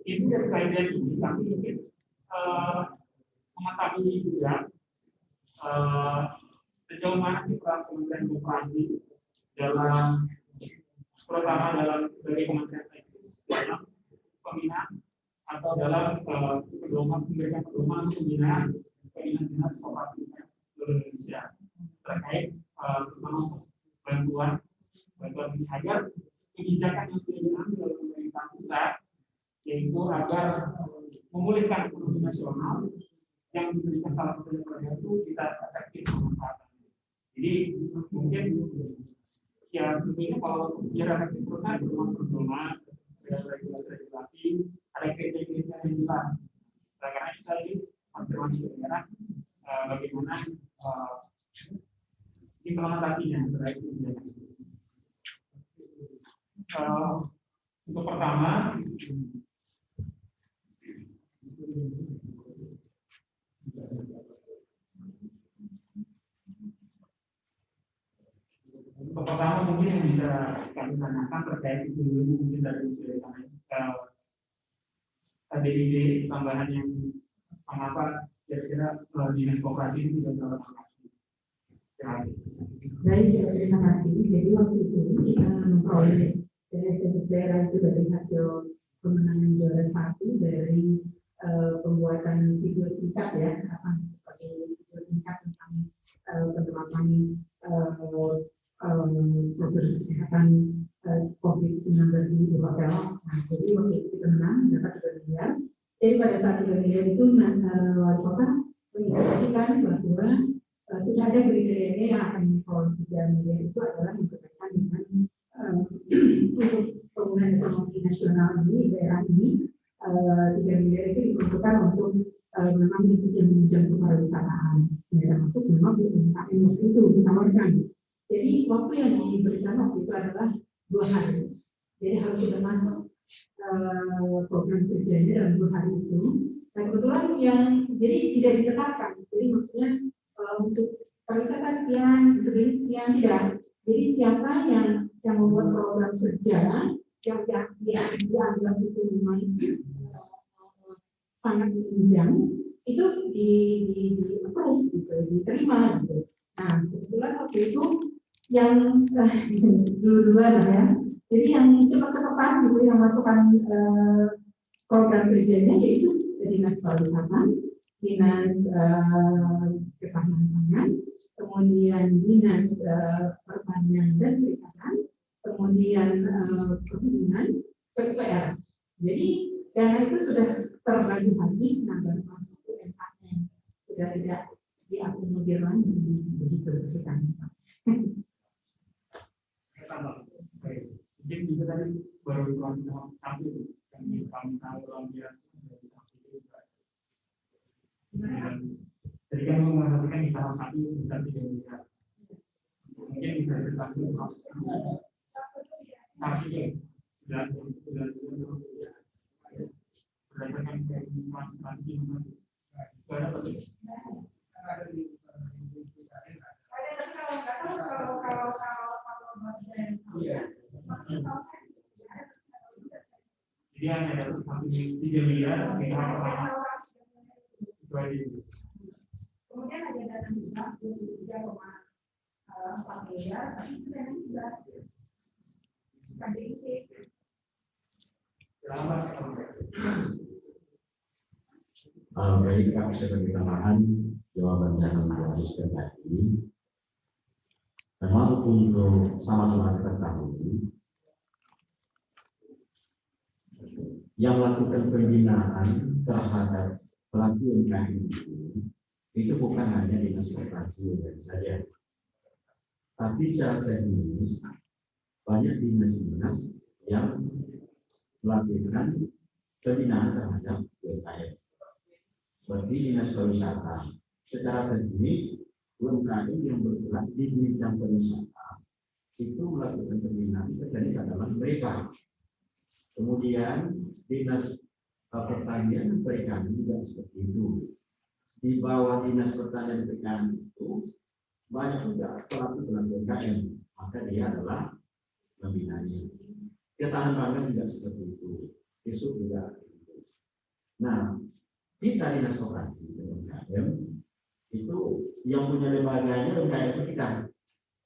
Itu terkait dari ini, tapi mungkin mengetahui juga sejauh mana sih peran Kementerian Koperasi dalam, terutama dalam dari Kementerian Teknis dalam pembinaan atau dalam memberikan pedoman pembinaan dinas koperasi seluruh Indonesia terkait terutama bantuan agar kebijakan yang sudah diambil oleh pemerintah pusat, yaitu agar memulihkan ekonomi nasional yang diberikan salah satu negara itu bisa efektif memanfaatkan. Jadi mungkin ya tentunya kalau biar efektif perusahaan berpedoman regulasi ada kriteria yang jelas. Karena kita ini konfirmasi daerah bagaimana implementasinya terkait kebijakan. Untuk pertama, mungkin yang bisa kami tanyakan terkait itu mungkin dari ide tambahan yang mengapa kira-kira dinas koperasi itu tidak terlaksana. Baik, terima kasih. Jadi waktu itu kita memperoleh dari eksekutif daerah itu dari hasil pemenangan juara 1 dari pembuatan video singkat ya, seperti video singkat tentang penerapan prosedur kesehatan COVID-19 di hotel. Nah, jadi waktu itu kita menang, dapat 3 miliar. Jadi pada saat 3 miliar itu wali kota menginstruksikan bahwa sudah ada kriteria yang akan diperoleh 3 miliar itu adalah yang berkaitan dengan untuk pemulihan ekonomi nasional ini, daerah ini 3 miliar itu diperuntukkan untuk memang menunjang kepariwisataan. Ya, termasuk memang UMKM waktu itu ditawarkan. Jadi waktu yang diberikan waktu itu adalah 2 hari. Jadi harus sudah masuk program kerjanya dalam 2 hari itu. Nah kebetulan yang jadi tidak ditetapkan. Jadi maksudnya untuk pariwisata sekian, untuk ini sekian tidak. Jadi siapa yang membuat program kerja yang dianggap itu lumayan sangat menunjang itu di approve gitu, diterima gitu. Nah kebetulan waktu itu yang dua lah ya. Jadi yang cepat-cepatan gitu yang masukkan program kerjanya yaitu dinas pariwisata, dinas ketahanan pangan, kemudian dinas pertanian dan perikanan, kemudian perhubungan, PUPR. Jadi dana itu sudah terbagi habis, nah baru masuk UMKM sudah tidak diakomodir lagi begitu ceritanya. Mungkin juga tadi baru dilakukan satu yang kami tahu lampiran dari satu juga. Jadi kan mengatakan di salah satu sebesar 3 miliar. Mungkin bisa dibantu sampai pastinya sudah berdasarkan instansi itu ada apa? Jadi hanya ada 1 miliar di tahap pertama. Itu aja. Kemudian ada dana hibah 23,4 miliar, tapi itu dana hibah. KDIP. Baik, kami sebagai tambahan jawaban yang asisten tadi. Memang untuk sama-sama kita ketahui, yang melakukan pembinaan terhadap pelaku UMKM itu bukan hanya dinas koperasi saja, tapi secara teknis banyak dinas-dinas yang melakukan pembinaan terhadap UMKM. Seperti dinas pariwisata, secara teknis UMKM yang bergerak di bidang pariwisata itu melakukan pembinaan terkait adalah mereka. Kemudian dinas pertanian dan perikanan juga seperti itu. Di bawah dinas pertanian dan perikanan itu banyak juga pelaku UMKM, maka dia adalah pembinanya. Ketahanan pangan juga seperti itu. Besok juga itu. Nah, kita dinas koperasi UMKM itu yang punya lembaganya UMKM kita.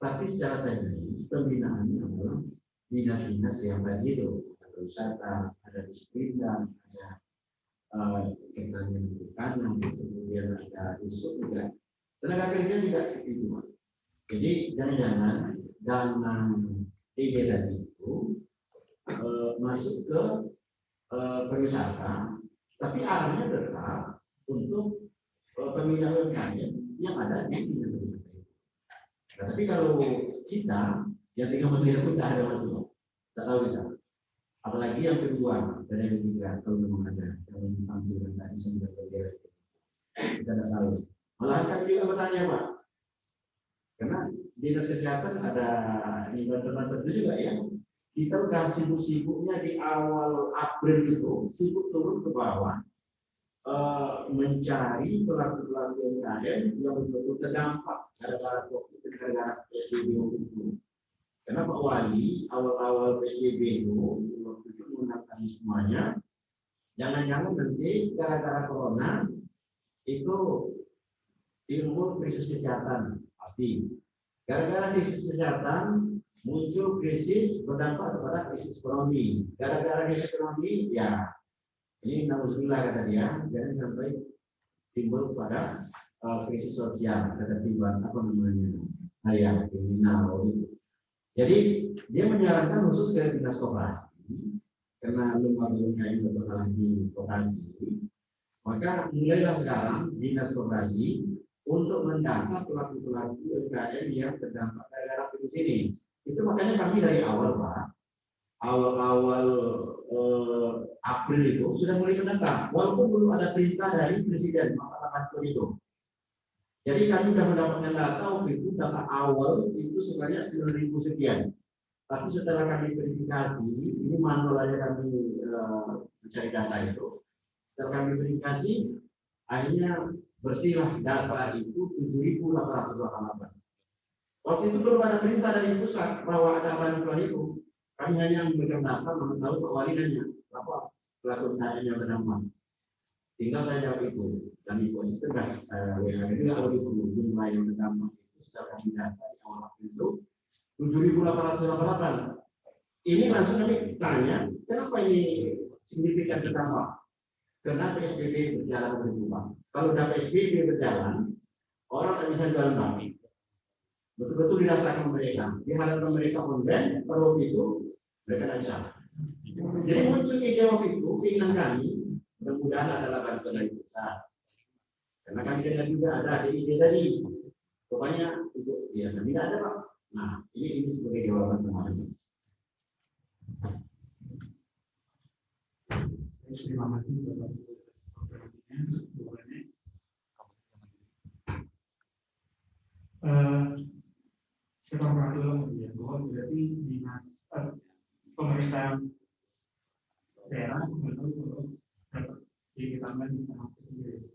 Tapi secara teknis pembinaannya adalah dinas-dinas yang tadi itu. Wisata, ada disiplin, ada pertanian perikanan, kemudian ada isu juga tenaga kerja juga itu. Jadi jangan-jangan dana TB tadi itu masuk ke pariwisata, tapi arahnya tetap untuk pembinaan UMKM yang ada di Indonesia. Nah, tapi kalau kita yang 3 miliar pun tidak ada waktu, tidak tahu kita. Apalagi yang kedua dan yang ketiga, kalau memang ada yang ditampilkan tadi sembilan bagian, kita tidak tahu. Malahan kami juga bertanya, Pak, karena dinas kesehatan ada di bantuan itu juga ya. Kita sudah sibuk-sibuknya di awal April itu, sibuk turun ke bawah, mencari pelaku-pelaku UMKM yang betul-betul terdampak gara-gara PSBB itu. Karena Pak Wali awal-awal PSBB itu waktu itu mengatakan semuanya, jangan-jangan nanti gara-gara corona itu timbul krisis kesehatan pasti. Gara-gara krisis kesehatan muncul krisis berdampak kepada krisis ekonomi. Gara-gara krisis ekonomi, ya ini naudzubillah kata dia, jangan sampai timbul pada krisis sosial, ketertiban apa namanya, ya kriminal itu. Jadi dia menyarankan khusus ke dinas koperasi karena lembaga UMKM bermasalah di koperasi, maka mulailah sekarang dinas koperasi untuk mendata pelaku-pelaku UMKM yang terdampak gara-gara virus ini. Itu makanya kami dari awal, Pak, awal April itu sudah mulai mendata, walaupun belum ada perintah dari Presiden masalah kantor itu. Jadi kami sudah mendapatkan data waktu itu, data awal itu sebanyak 9.000 sekian. Tapi setelah kami verifikasi, ini manual aja kami mencari data itu. Setelah kami verifikasi, akhirnya bersihlah data itu 7.888. Waktu itu belum ada perintah dari pusat bahwa ada bantuan itu. Kami hanya memegang data, mengetahui Pak Wali nanya, apa pelaku UMKM yang terdampak. Tinggal saya jawab itu. Dan di posisi juga kalau di jumlah yang terdampak itu secara kami data di awal waktu itu 7.888. Ini langsung kami tanya, kenapa ini signifikan terdampak? Karena PSBB berjalan berubah. Kalau sudah PSBB berjalan, orang tidak bisa jualan balik. Betul-betul dirasakan mereka. Di hadapan mereka online, kalau itu mereka tidak bisa. Jadi muncul ide waktu itu, keinginan kami, mudah-mudahan adalah bantuan dari pusat. Karena kami dengar juga ada ide tadi. Pokoknya untuk ya tidak ada, Pak. Nah, ini sebagai jawaban kemarin. Terima kasih Bapak. Kita perhatikan bahwa berarti dinas pemerintah daerah untuk dapat ditambah di tahap sendiri.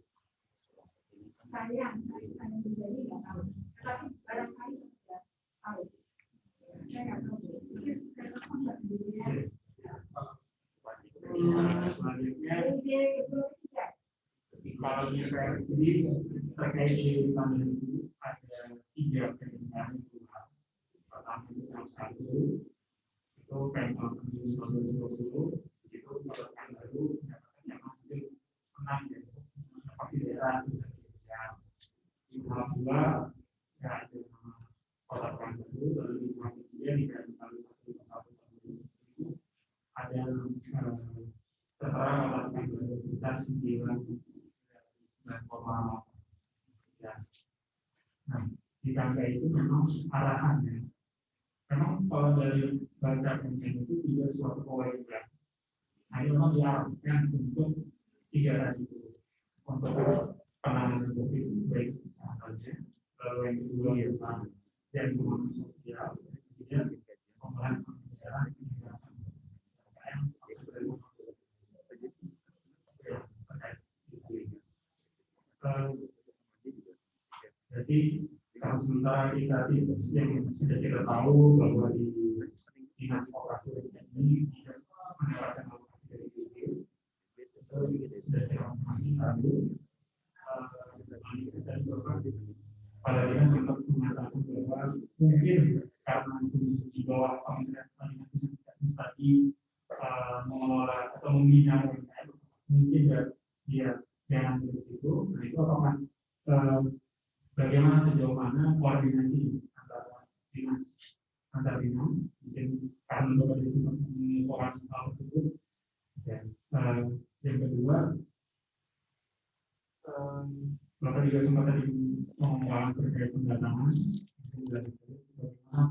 Saya menjadi nggak tahu, tapi barangkali tidak tahu. Saya nggak tahu. Selanjutnya, kalau DPR ini terkait dengan itu ada 3 pernyataan Tuhan. Pertama itu tahap 1 itu Pemprov 2020 itu merupakan baru mendapatkan yang hasil menang ya pasti daerah di tahap 2 ya ada kota Pekanbaru lalu di tahap 3 di tahap 1 itu ada tertera kota Pekanbaru besar 9,3 ya. Nah di tangga itu memang arahannya memang kalau dari baca konsen itu tidak suatu kewajiban. Hanya memang diarahkan untuk 3 tadi itu untuk penanganan COVID baik saja, lalu yang kedua adalah dan hubungan sosial, kemudian pembangunan daerah jadi kalau sementara kita yang sudah kita tahu bahwa di dinas koperasi ini tidak mendapatkan alokasi dari BPD itu sudah dikonfirmasi lalu kita juga pada dinas sempat mengatakan bahwa mungkin karena di bawah Kementerian Administrasi mengelola atau membina UMKM mungkin dia jangan di situ. Nah itu apakah bagaimana sejauh mana koordinasi antar dinas mungkin karena beberapa dinas mengumpulkan hal tersebut dan yang kedua Bapak juga sempat tadi mengumumkan terkait pendatangan bagaimana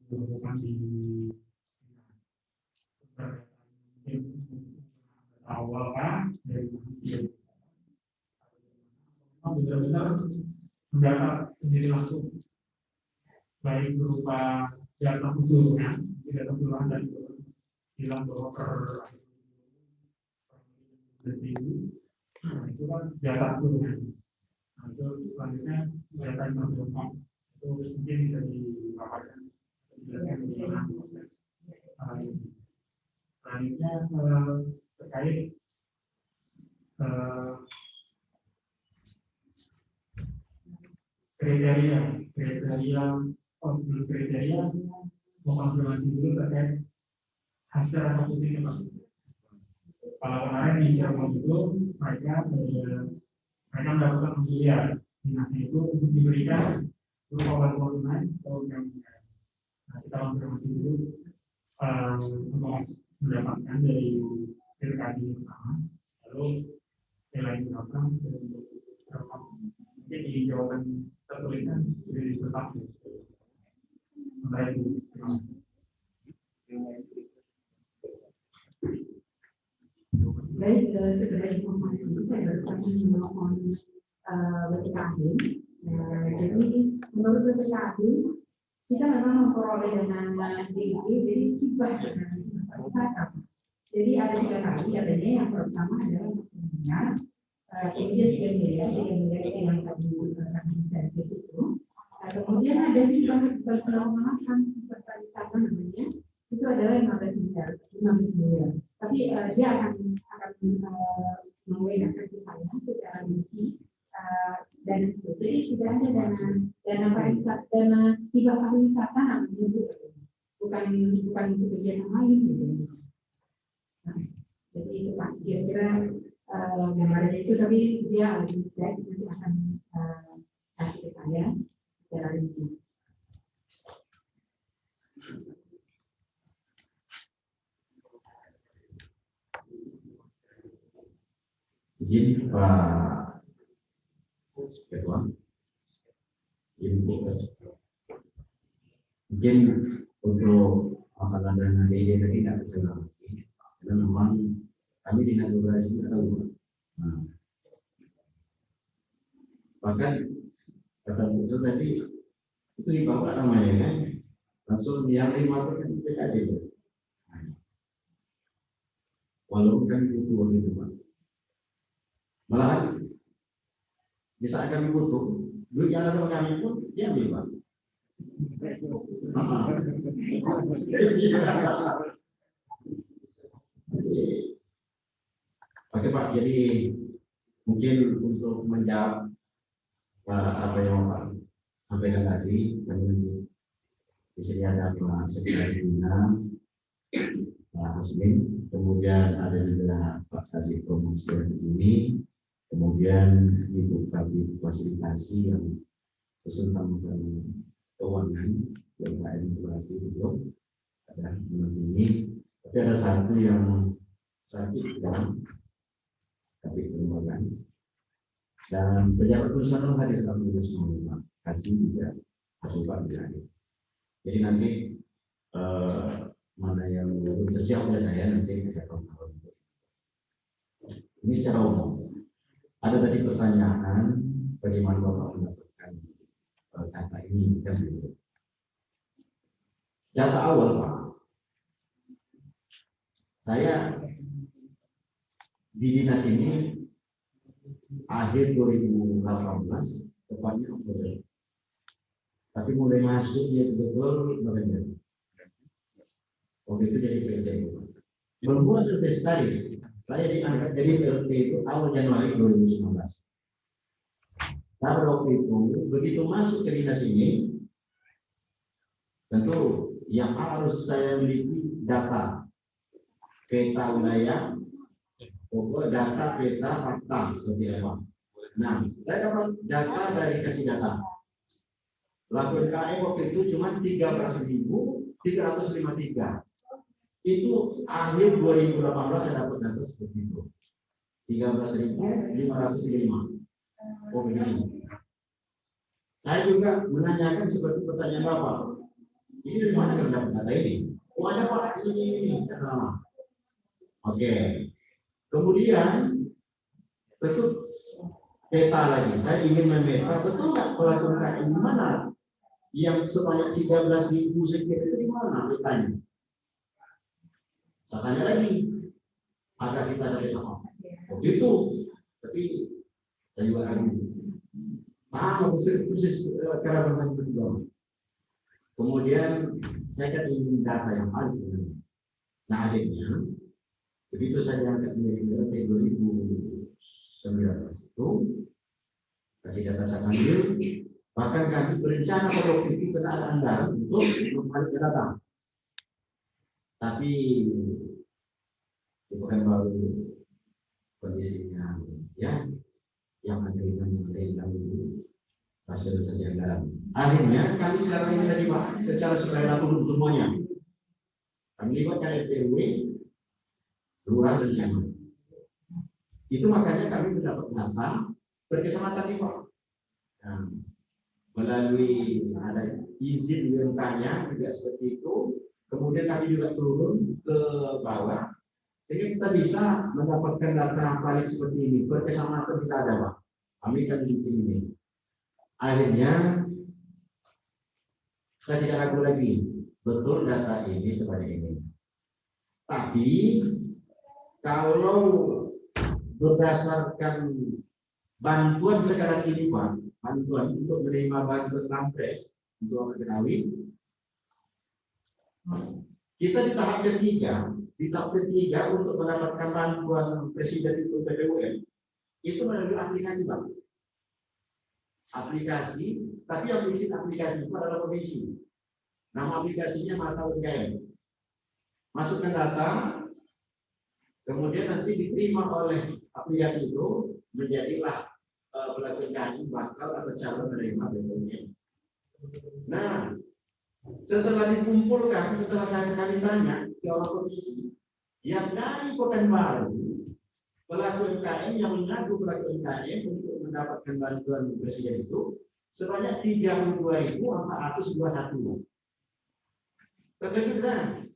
dilakukan di awal kan dari benar-benar mendata sendiri langsung baik berupa data keseluruhan, data keseluruhan dan bilang bahwa per itu kan data keseluruhan. Nah, itu selanjutnya data yang terbentuk itu mungkin bisa dipaparkan dijelaskan bagaimana proses ini. Selanjutnya terkait kriteria mengkonfirmasi dulu terkait hasil rekonstruksi Pak. Kalau kemarin di Cirebon itu mereka mendapatkan pilihan dinasnya itu untuk diberikan berupa bantuan tunai atau jaminan. Nah kita konfirmasi dulu untuk mendapatkan dari PKD pertama, lalu nilai berapa mungkin di jawaban tertulisan sudah ditetapkan. Baik, sekedar informasi saya baru menelepon BPKB. Jadi menurut BPKB kita memang memperoleh dana DIY jadi hibah sebenarnya. Jadi ada 3 kali adanya. Yang pertama adalah kemudian 3 miliar yang tadi insentif itu. Kemudian ada hibah keselamatan serta wisata namanya itu adalah 15 miliar. Tapi dia akan menggunakan saya secara rinci dan itu. Jadi tidak ada dana hibah pariwisata namanya bukan untuk kegiatan lain gitu. Nah, jadi itu Pak kira-kira gambarnya itu tapi dia saya nanti akan kasih ke saya secara rinci. Izin Pak Ketua, mungkin untuk masalah dana DIY tadi tidak bisa lagi, karena memang kami di Nagorazi tidak tahu. Nah, bahkan kata itu tadi itu di bawah namanya kan, Langsung yang 5 itu kan PKD. Walaupun kami butuh waktu itu, Pak. Malahan di saat kami butuh, duit yang ada sama kami pun dia ambil, Pak. Oke Pak, jadi mungkin untuk menjawab apa yang Pak sampaikan tadi, kami di sini ada Pak Sekretaris Dinas, Pak Hasmin, kemudian ada juga Pak Kadif Promosi di sini, kemudian Ibu Kadif Fasilitasi yang sesuai dengan keuangan yang KM Inflasi itu ada ini, tapi ada satu yang sakit dan tapi kelembagaan dan pejabat perusahaan hadir dalam video semua kasih juga asupan hadir. Jadi nanti mana yang belum terjawab oleh saya nanti saya akan tahu. Ini secara umum. Ada tadi pertanyaan bagaimana Bapak mendapatkan data ini kan gitu. Data awal Pak, saya di dinas ini akhir 2018 tepatnya Oktober. Tapi mulai masuk dia betul November. Waktu itu jadi PLT. Membuat inventaris, saya diangkat jadi PLT itu awal Januari 2019. Pada waktu itu begitu masuk ke dinas ini, tentu yang harus saya miliki data peta wilayah, pokok data peta fakta seperti apa. Nah, saya dapat data dari kasih data. Laporan KM waktu itu cuma 13.353. Itu akhir 2018 saya dapat data seperti itu. 13.535. Oh begini. Saya juga menanyakan seperti pertanyaan Bapak. Ini dari mana kita dapat data ini? Oh ada Pak, ini kata nama. Oke. Kemudian tentu peta lagi. Saya ingin memeta betul nggak pelaku KM di mana? Yang sebanyak 13.000 sekian itu di mana petanya? Saya tanya lagi. Agar kita ada peta. Oh gitu. Tapi saya juga ragu. Sama persis cara bermain berdua. Kemudian saya kan ingin data yang paling benar. Nah akhirnya begitu saya diangkat menjadi PLT 2019 itu kasih data saya ambil, bahkan kami berencana pada waktu itu kena ada anggaran untuk membalik data. Tapi itu kan baru kondisinya ya yang ada yang lalu hasil anggaran. Akhirnya kami sekarang ini tadi Pak secara sukarela untuk semuanya. Kami libatkan RT RW, lurah dan camat. Itu makanya kami mendapat data berkecamatan nih Pak. Nah, melalui ada izin UMK-nya juga seperti itu. Kemudian kami juga turun ke bawah, sehingga kita bisa mendapatkan data balik seperti ini. Berkecamatan kita ada Pak. Kami kan di ini. Akhirnya saya tidak ragu lagi, betul data ini sebanyak ini. Tapi kalau berdasarkan bantuan sekarang ini Pak, bantuan untuk menerima bantuan Lampres untuk Betawi, kita di tahap ketiga untuk mendapatkan bantuan Presiden itu PPUM itu melalui aplikasi Pak. Aplikasi, tapi yang bikin aplikasi itu adalah komisi. Nama aplikasinya Mata UMKM. Masukkan data, kemudian nanti diterima oleh aplikasi itu menjadilah pelaku UMKM bakal atau calon menerima BPUM. Nah, setelah dikumpulkan, setelah saya kali tanya ke orang komisi, yang dari Pekanbaru pelaku UMKM yang mengaku pelaku UMKM untuk mendapatkan bantuan Presiden itu sebanyak 32.421. Terkejutkan.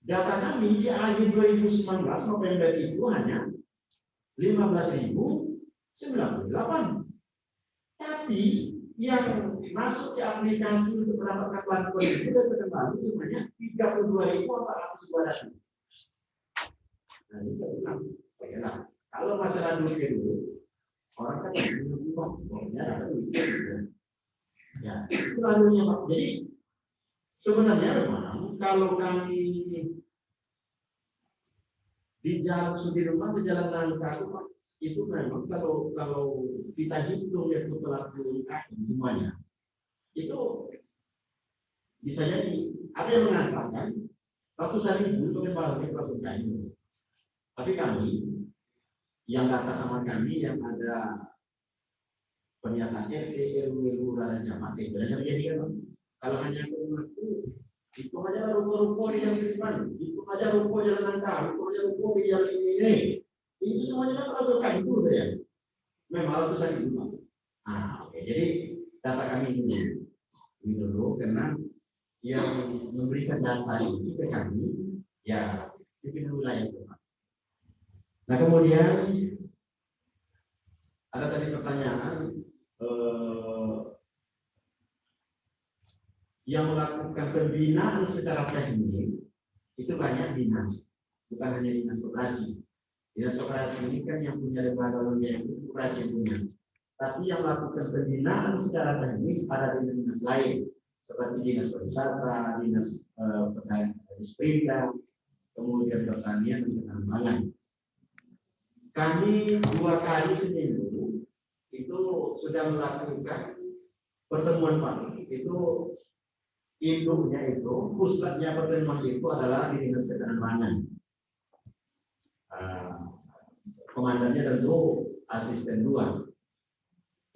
Data kami di akhir 2019 November itu hanya 15.098. Tapi yang masuk di aplikasi untuk mendapatkan bantuan itu dan berkembang semuanya 32.400. Nah, ini saya bilang, bagaimana? Kalau masalah duitnya dulu, orang kan punya uang, pokoknya ada duitnya. Ya, itu lalunya Pak. Jadi sebenarnya memang kalau kami di Jalan Sudirman, di Jalan Nangka itu memang kalau kita hitung ya pelaku UMKM semuanya itu bisa jadi ada yang mengatakan ratusan ribu itu memang pelaku UMKM. Tapi kami yang data sama kami yang ada pernyataan RT, RW, lurah dan camat itu hanya menjadikan kalau hanya mengaku itu aja ruko-ruko di Jalan Sudirman, itu aja ruko Jalan Nangka, itu aja ruko di Jalan ini. Itu semuanya kan peraturan itu ya. Memang ratusan ribu. Nah, oke. Jadi data kami ini dulu karena yang memberikan data ini ke kami ya pimpinan wilayah itu. Nah kemudian ada tadi pertanyaan yang melakukan pembinaan secara teknis itu banyak dinas, bukan hanya dinas koperasi. Dinas koperasi ini kan yang punya lembaga lembaga itu koperasi yang punya. Tapi yang melakukan pembinaan secara teknis ada di dinas lain, seperti dinas pariwisata, dinas pertanian, kemudian pertanian dan penambangan. Kami 2 kali seminggu itu sudah melakukan pertemuan Pak. Itu induknya itu pusatnya pertemuan itu adalah di dinas penambangan. Komandannya tentu asisten 2.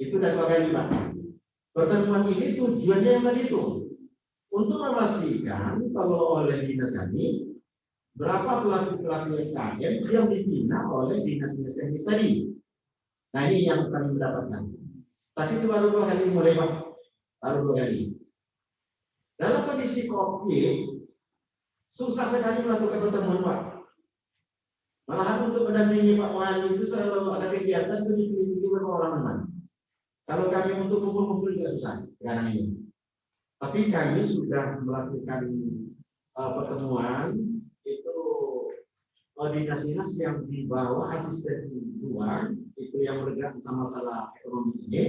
Itu udah 2 kali Pak. Pertemuan ini tujuannya yang tadi itu untuk memastikan kalau oleh dinas kami berapa pelaku-pelaku UMKM yang dibina oleh dinas-dinas teknis tadi. Nah ini yang kami mendapatkan. Tapi itu baru 2 kali mulai Pak. Baru 2 kali. Dalam kondisi COVID, susah sekali melakukan pertemuan Pak. Malahan untuk mendampingi Pak Wali itu selalu ada kegiatan 7 orang teman. Kalau kami untuk kumpul-kumpul juga susah sekarang ini. Tapi kami sudah melakukan pertemuan itu dinas-dinas yang di bawah asisten 2 itu yang bergerak tentang masalah ekonomi ini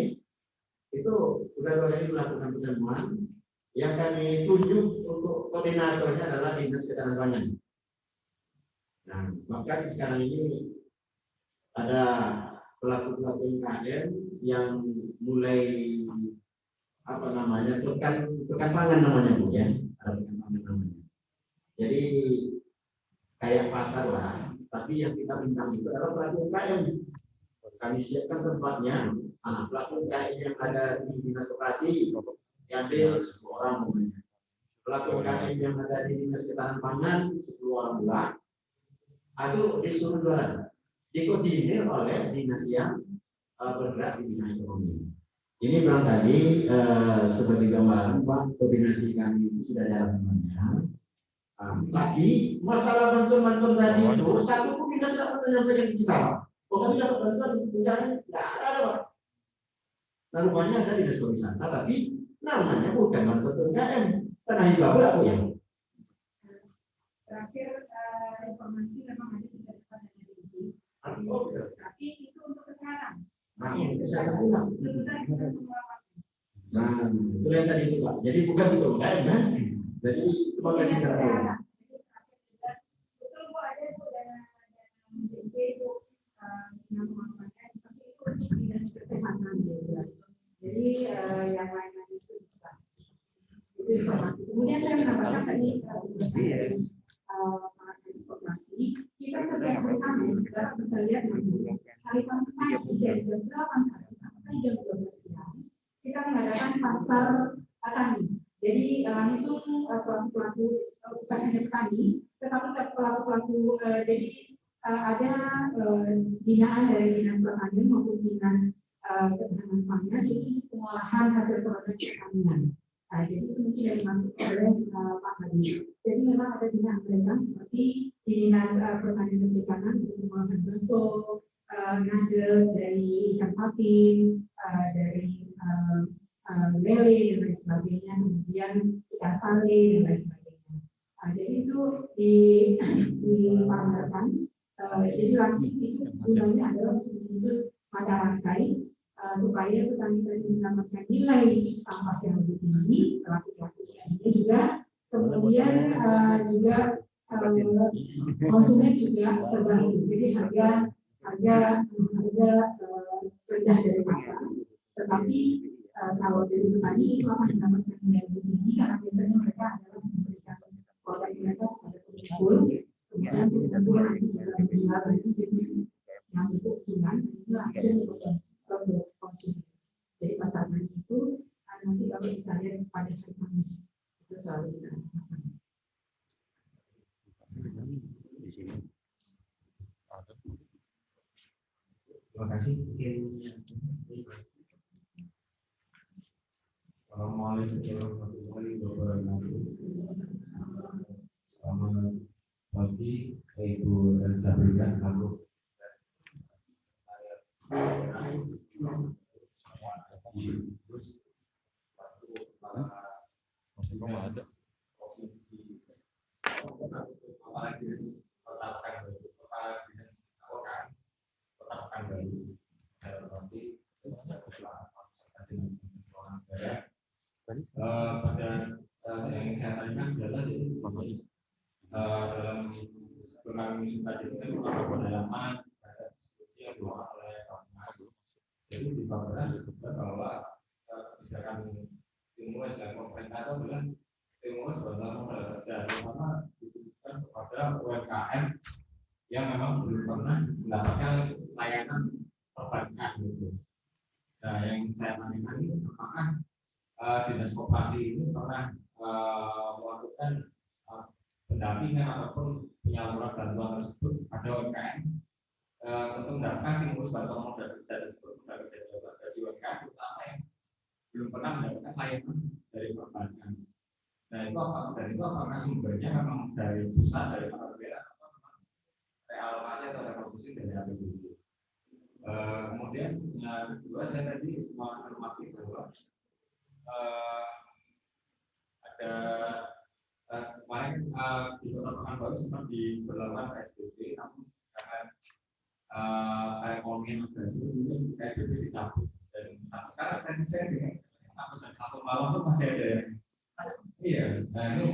itu sudah 2 kali melakukan pertemuan. Yang kami tunjuk untuk koordinatornya adalah Dinas Ketahanan Pangan. Nah, maka sekarang ini ada pelaku-pelaku UMKM yang mulai pekan pangan namanya Bu ya, ada pekan pangan namanya. Jadi kayak pasar lah, tapi yang kita bintang itu adalah pelaku UMKM. Kami siapkan tempatnya, pelaku UMKM yang ada di dinas koperasi diambil 10 orang namanya. Pelaku UMKM yang ada di dinas ketahanan pangan 10 orang pula. Itu disuruh jualan, dikoordinir oleh dinas yang bergerak di bidang ekonomi. Ini barangkali sebagai gambaran Pak, koordinasi kami itu sudah jalan semuanya. Tapi masalah bantuan-bantuan tadi itu satu pun kita tidak pernah menyampaikan ke kita. Pokoknya dapat bantuan tunjangan tidak ada Pak. Nah rupanya ada dinas pariwisata, tapi namanya bukan bantuan UMKM, karena hibah pula Bu ya. Terakhir informasi memang ada di depan dari tapi itu untuk sekarang. Nah, kesehatan pula. Nah, itu yang tadi itu Pak. Jadi bukan untuk UMKM kan? Jadi itu makanya kita betul Bu, ada itu dana BPJS itu yang memanfaatkan, tapi itu untuk dinas kesehatan juga. Jadi yang lain-lain itu juga. Itu informasi. Kemudian saya menambahkan tadi transportasi, kita setiap hari Kamis, sekarang bisa lihat hari Kamis pagi dari jam 8 pagi sampai jam 12 siang, kita mengadakan pasar tani. Jadi langsung pelaku-pelaku bukan hanya petani, tetapi pelaku-pelaku jadi ada binaan dari dinas pertanian maupun dinas ketahanan pangan, jadi pengolahan hasil produk pertanian. Jadi itu mungkin yang dimaksud oleh Pak Hadi. Jadi memang ada binaan mereka seperti di dinas pertanian dan perikanan untuk pengolahan bakso, ngajel dari ikan patin, dari lele dan lain sebagainya, kemudian ikan sale dan lain sebagainya. Jadi itu dipamerkan. Jadi langsung itu gunanya adalah untuk memutus mata rantai supaya petani tadi mendapatkan nilai sampah yang lebih tinggi, pelaku-pelaku ini juga, kemudian juga konsumen juga terbantu. Jadi harga rendah dari pasar, tetapi kalau dari petani itu akan mendapatkan nilai lebih tinggi karena biasanya mereka adalah memberikan produk mereka kepada pengepul, kemudian pengepul nanti dalam penjualan itu jadi yang bentuk tunai itu hasil produk konsumen. Jadi pasar itu nanti kalau bisa lihat pada hari Kamis itu selalu kita pasang. Terima kasih. Assalamualaikum warahmatullahi wabarakatuh. Selamat pagi, Ibu Elsa selalu. Pada yang saya tanyakan adalah dalam sebelum tadi itu pendalaman yang dilakukan oleh Bapak. Jadi di Bapak disebutkan bahwa kebijakan stimulus dan pemerintah itu adalah stimulus dalam modal kerja, terutama ditujukan kepada UMKM yang memang belum pernah mendapatkan layanan perbankan gitu. Nah, yang saya tanyakan ini apakah dinas koperasi ini pernah melakukan pendampingan ataupun penyaluran bantuan tersebut pada UMKM untuk mendapatkan stimulus bantuan modal kerja tersebut modal kerja bagi UMKM terutama yang belum pernah mendapatkan layanan dari perbankan. Nah, itu apakah sumbernya memang dari pusat dari APBD atau memang realokasi atau reproduksi dari APBD? Kemudian yang kedua saya tadi mengamati bahwa ada kemarin di Kota Pekanbaru sempat diberlakukan PSBB, namun karena ekonomi yang agresif kemudian PSBB dicabut dan sampai sekarang tadi saya dengar sampai jam 1 malam itu masih ada yang iya. Nah, ini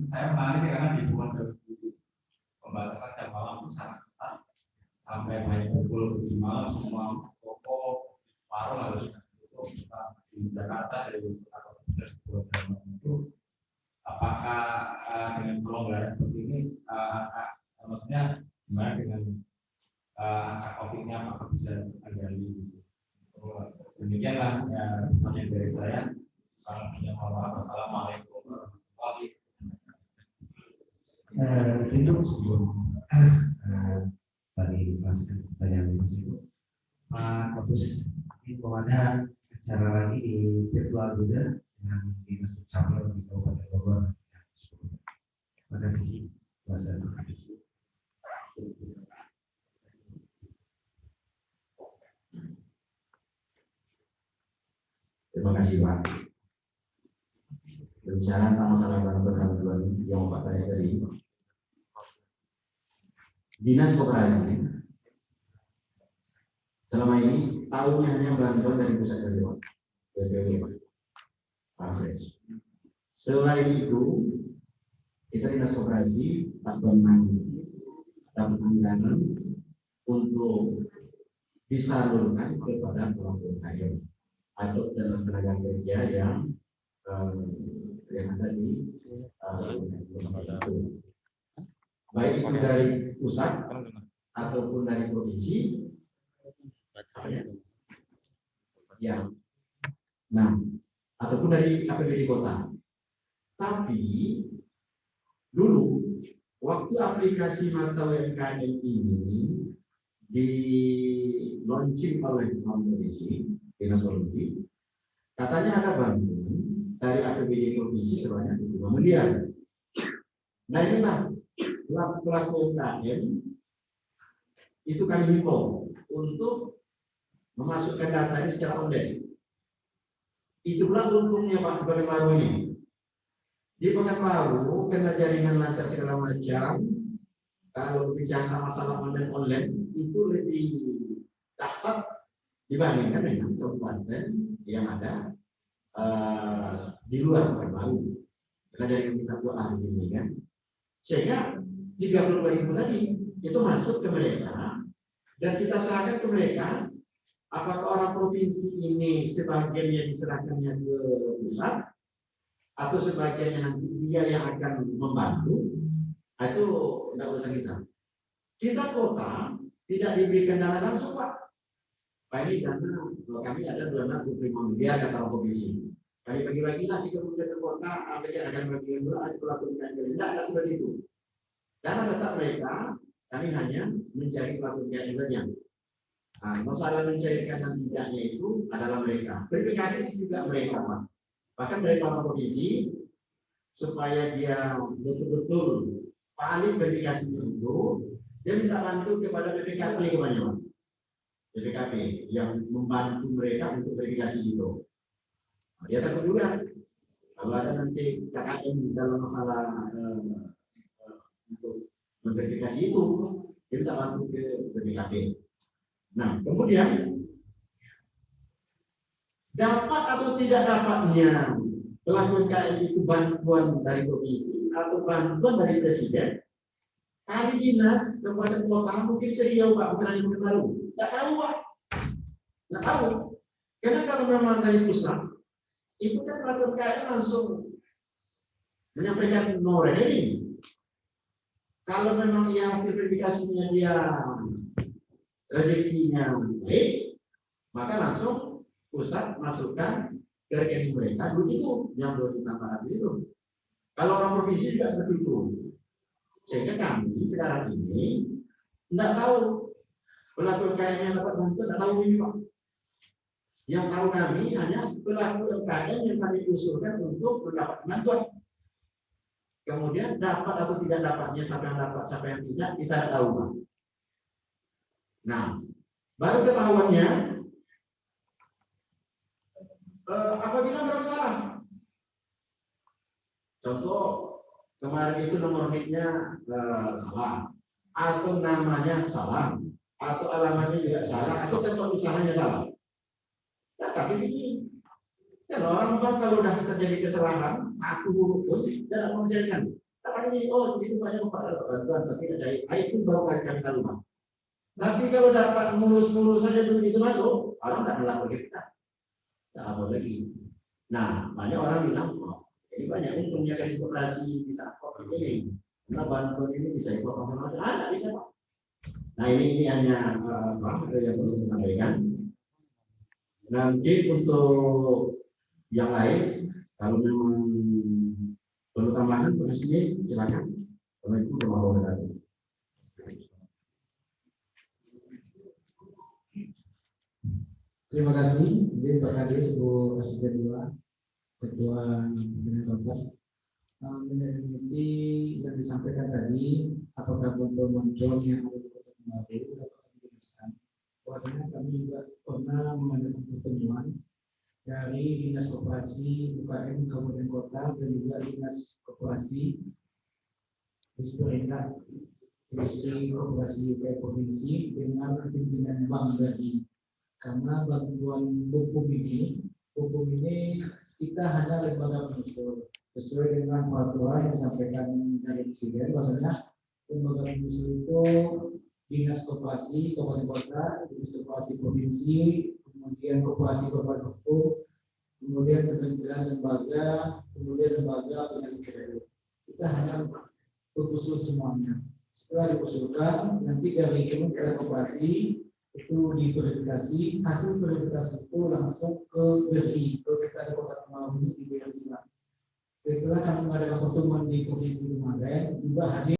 saya menarik karena di Pulau Jawa sendiri pembatasan jam malam itu sangat ketat sampai banyak pukul di malam semua toko paruh harus tutup. Di Jakarta dari Pulau Jawa itu apakah dengan pelonggaran seperti ini maksudnya gimana dengan angka COVID-nya apakah bisa terkendali? Demikianlah pertanyaan dari saya. Assalamualaikum warahmatullahi wabarakatuh. Itu sebelum tadi Mas pertanyaan itu Pak Kapus itu ada acara lagi di virtual juga dengan Dinas Dukcapil di Kabupaten Bogor. Terima kasih. Terima kasih Pak. Berbicara tentang masalah bantuan yang Pak tanya tadi, Dinas Koperasi selama ini tahunya hanya bantuan dari pusat kerja, BPW, Pak. Selain itu, kita Dinas Koperasi tak pernah dapat anggaran untuk disalurkan kepada pelaku UMKM atau dalam tenaga kerja yang ada di baik itu dari pusat ataupun dari provinsi ya, nah ataupun dari APBD kota. Tapi dulu waktu aplikasi Mata UMKM ini di launching oleh provinsi Dinas Solusi, katanya ada bantuan dari APBD provinsi sebanyak 5 miliar. Nah inilah pelaku UMKM itu kami himbau untuk memasukkan data ini secara online. Itulah untungnya Pak Pekanbaru ini. Di Pekanbaru karena jaringan lancar segala macam, kalau bicara masalah online itu lebih dahsyat dibandingkan dengan kabupaten yang ada di luar Pekanbaru. Karena jaringan kita tuh ahli ini kan, sehingga 32.000 tadi itu masuk ke mereka dan kita serahkan ke mereka. Apakah orang provinsi ini sebagian yang diserahkannya ke pusat atau sebagiannya nanti dia yang akan membantu? Itu tidak urusan kita. Kita kota tidak diberikan dana langsung Pak. Pak ini dana kami ada dana 25 miliar kata orang provinsi. Kami bagi-bagilah di kabupaten kota, mereka akan bagi-bagi ada pelaku UKM. Tidak seperti itu. Dana tetap mereka, kami hanya mencari pelaku UKM saja. Nah, masalah mencairkan dan tidaknya itu adalah mereka. Verifikasi juga mereka, Pak. Bahkan mereka provinsi supaya dia betul-betul paling verifikasinya itu, dia minta bantu kepada BPKP kemana, Pak? BPKP yang membantu mereka untuk verifikasi itu. Nah, dia takut juga kalau ada nanti KKM dalam masalah untuk memverifikasi itu, dia minta bantu ke BPKP. Nah, kemudian dapat atau tidak dapatnya pelaku UKM itu bantuan dari provinsi atau bantuan dari presiden, kami dinas kabupaten kota mungkin serius Pak, bukan hanya baru. Tidak tahu Pak, tidak tahu. Karena kalau memang dari pusat, itu kan pelaku UKM langsung menyampaikan noren ini. Kalau memang yang hasil verifikasinya dia rezekinya baik, maka langsung pusat masukkan ke rekening mereka begitu yang 2.400.000 itu. Kalau orang provinsi juga seperti itu. Sehingga kami sekarang ini tidak tahu pelaku UKM yang dapat bantuan, tidak tahu ini Pak. Yang tahu kami hanya pelaku UKM yang kami usulkan untuk mendapat bantuan. Kemudian dapat atau tidak dapatnya, siapa yang dapat, siapa yang tidak, kita tidak tahu Pak. Nah, baru ketahuannya apabila bersalah. Contoh kemarin itu nomor NIK-nya salah, atau namanya salah, atau alamatnya juga salah, atau tempat usahanya salah. Nah, tapi ini kan orang kalau sudah terjadi kesalahan satu huruf pun tidak mau menjadikan. Tapi ini itu banyak bantuan, tapi ada itu baru kami tahu Pak. Tapi kalau dapat mulus-mulus saja begitu masuk, orang tidak melapor ke kita. Tidak lapor lagi. Nah, banyak orang bilang, oh, ini banyak untungnya dari koperasi bisa kok ini. Karena bantuan ini bisa dipotong sama ada bisa Pak. Nah, ini hanya yang perlu kita sampaikan. Nanti untuk yang lain, kalau memang perlu tambahan, posisinya silakan. Kalau itu mau berkata. Terima kasih, izin Pak Kadis, Bu Asisten 2, Ketua Pimpinan Dokter. Mengenai yang disampaikan tadi, apakah bantuan yang ada di Kota Pekanbaru dapat dijelaskan? Bahwasanya kami juga pernah mengadakan pertemuan dari Dinas Koperasi UKM Kabupaten Kota dan juga Dinas Koperasi Disperindak Industri Koperasi UKM Provinsi dengan pimpinan Bank BRI. Karena bantuan hukum ini kita hanya lembaga pengusul sesuai dengan peraturan yang disampaikan dari Presiden. Bahwasanya lembaga pengusul itu Dinas Koperasi Kabupaten Kota, Dinas Koperasi Provinsi, kemudian Koperasi Kabupaten Hukum, kemudian Kementerian Lembaga, kemudian Lembaga Penyelidikan. Kita hanya berusul semuanya. Setelah diusulkan, nanti dari Kementerian Koperasi itu diverifikasi, hasil verifikasi itu langsung ke BRI, ke kita di Kota Pekanbaru di BRI. Setelah kami mengadakan pertemuan di provinsi kemarin, juga hadir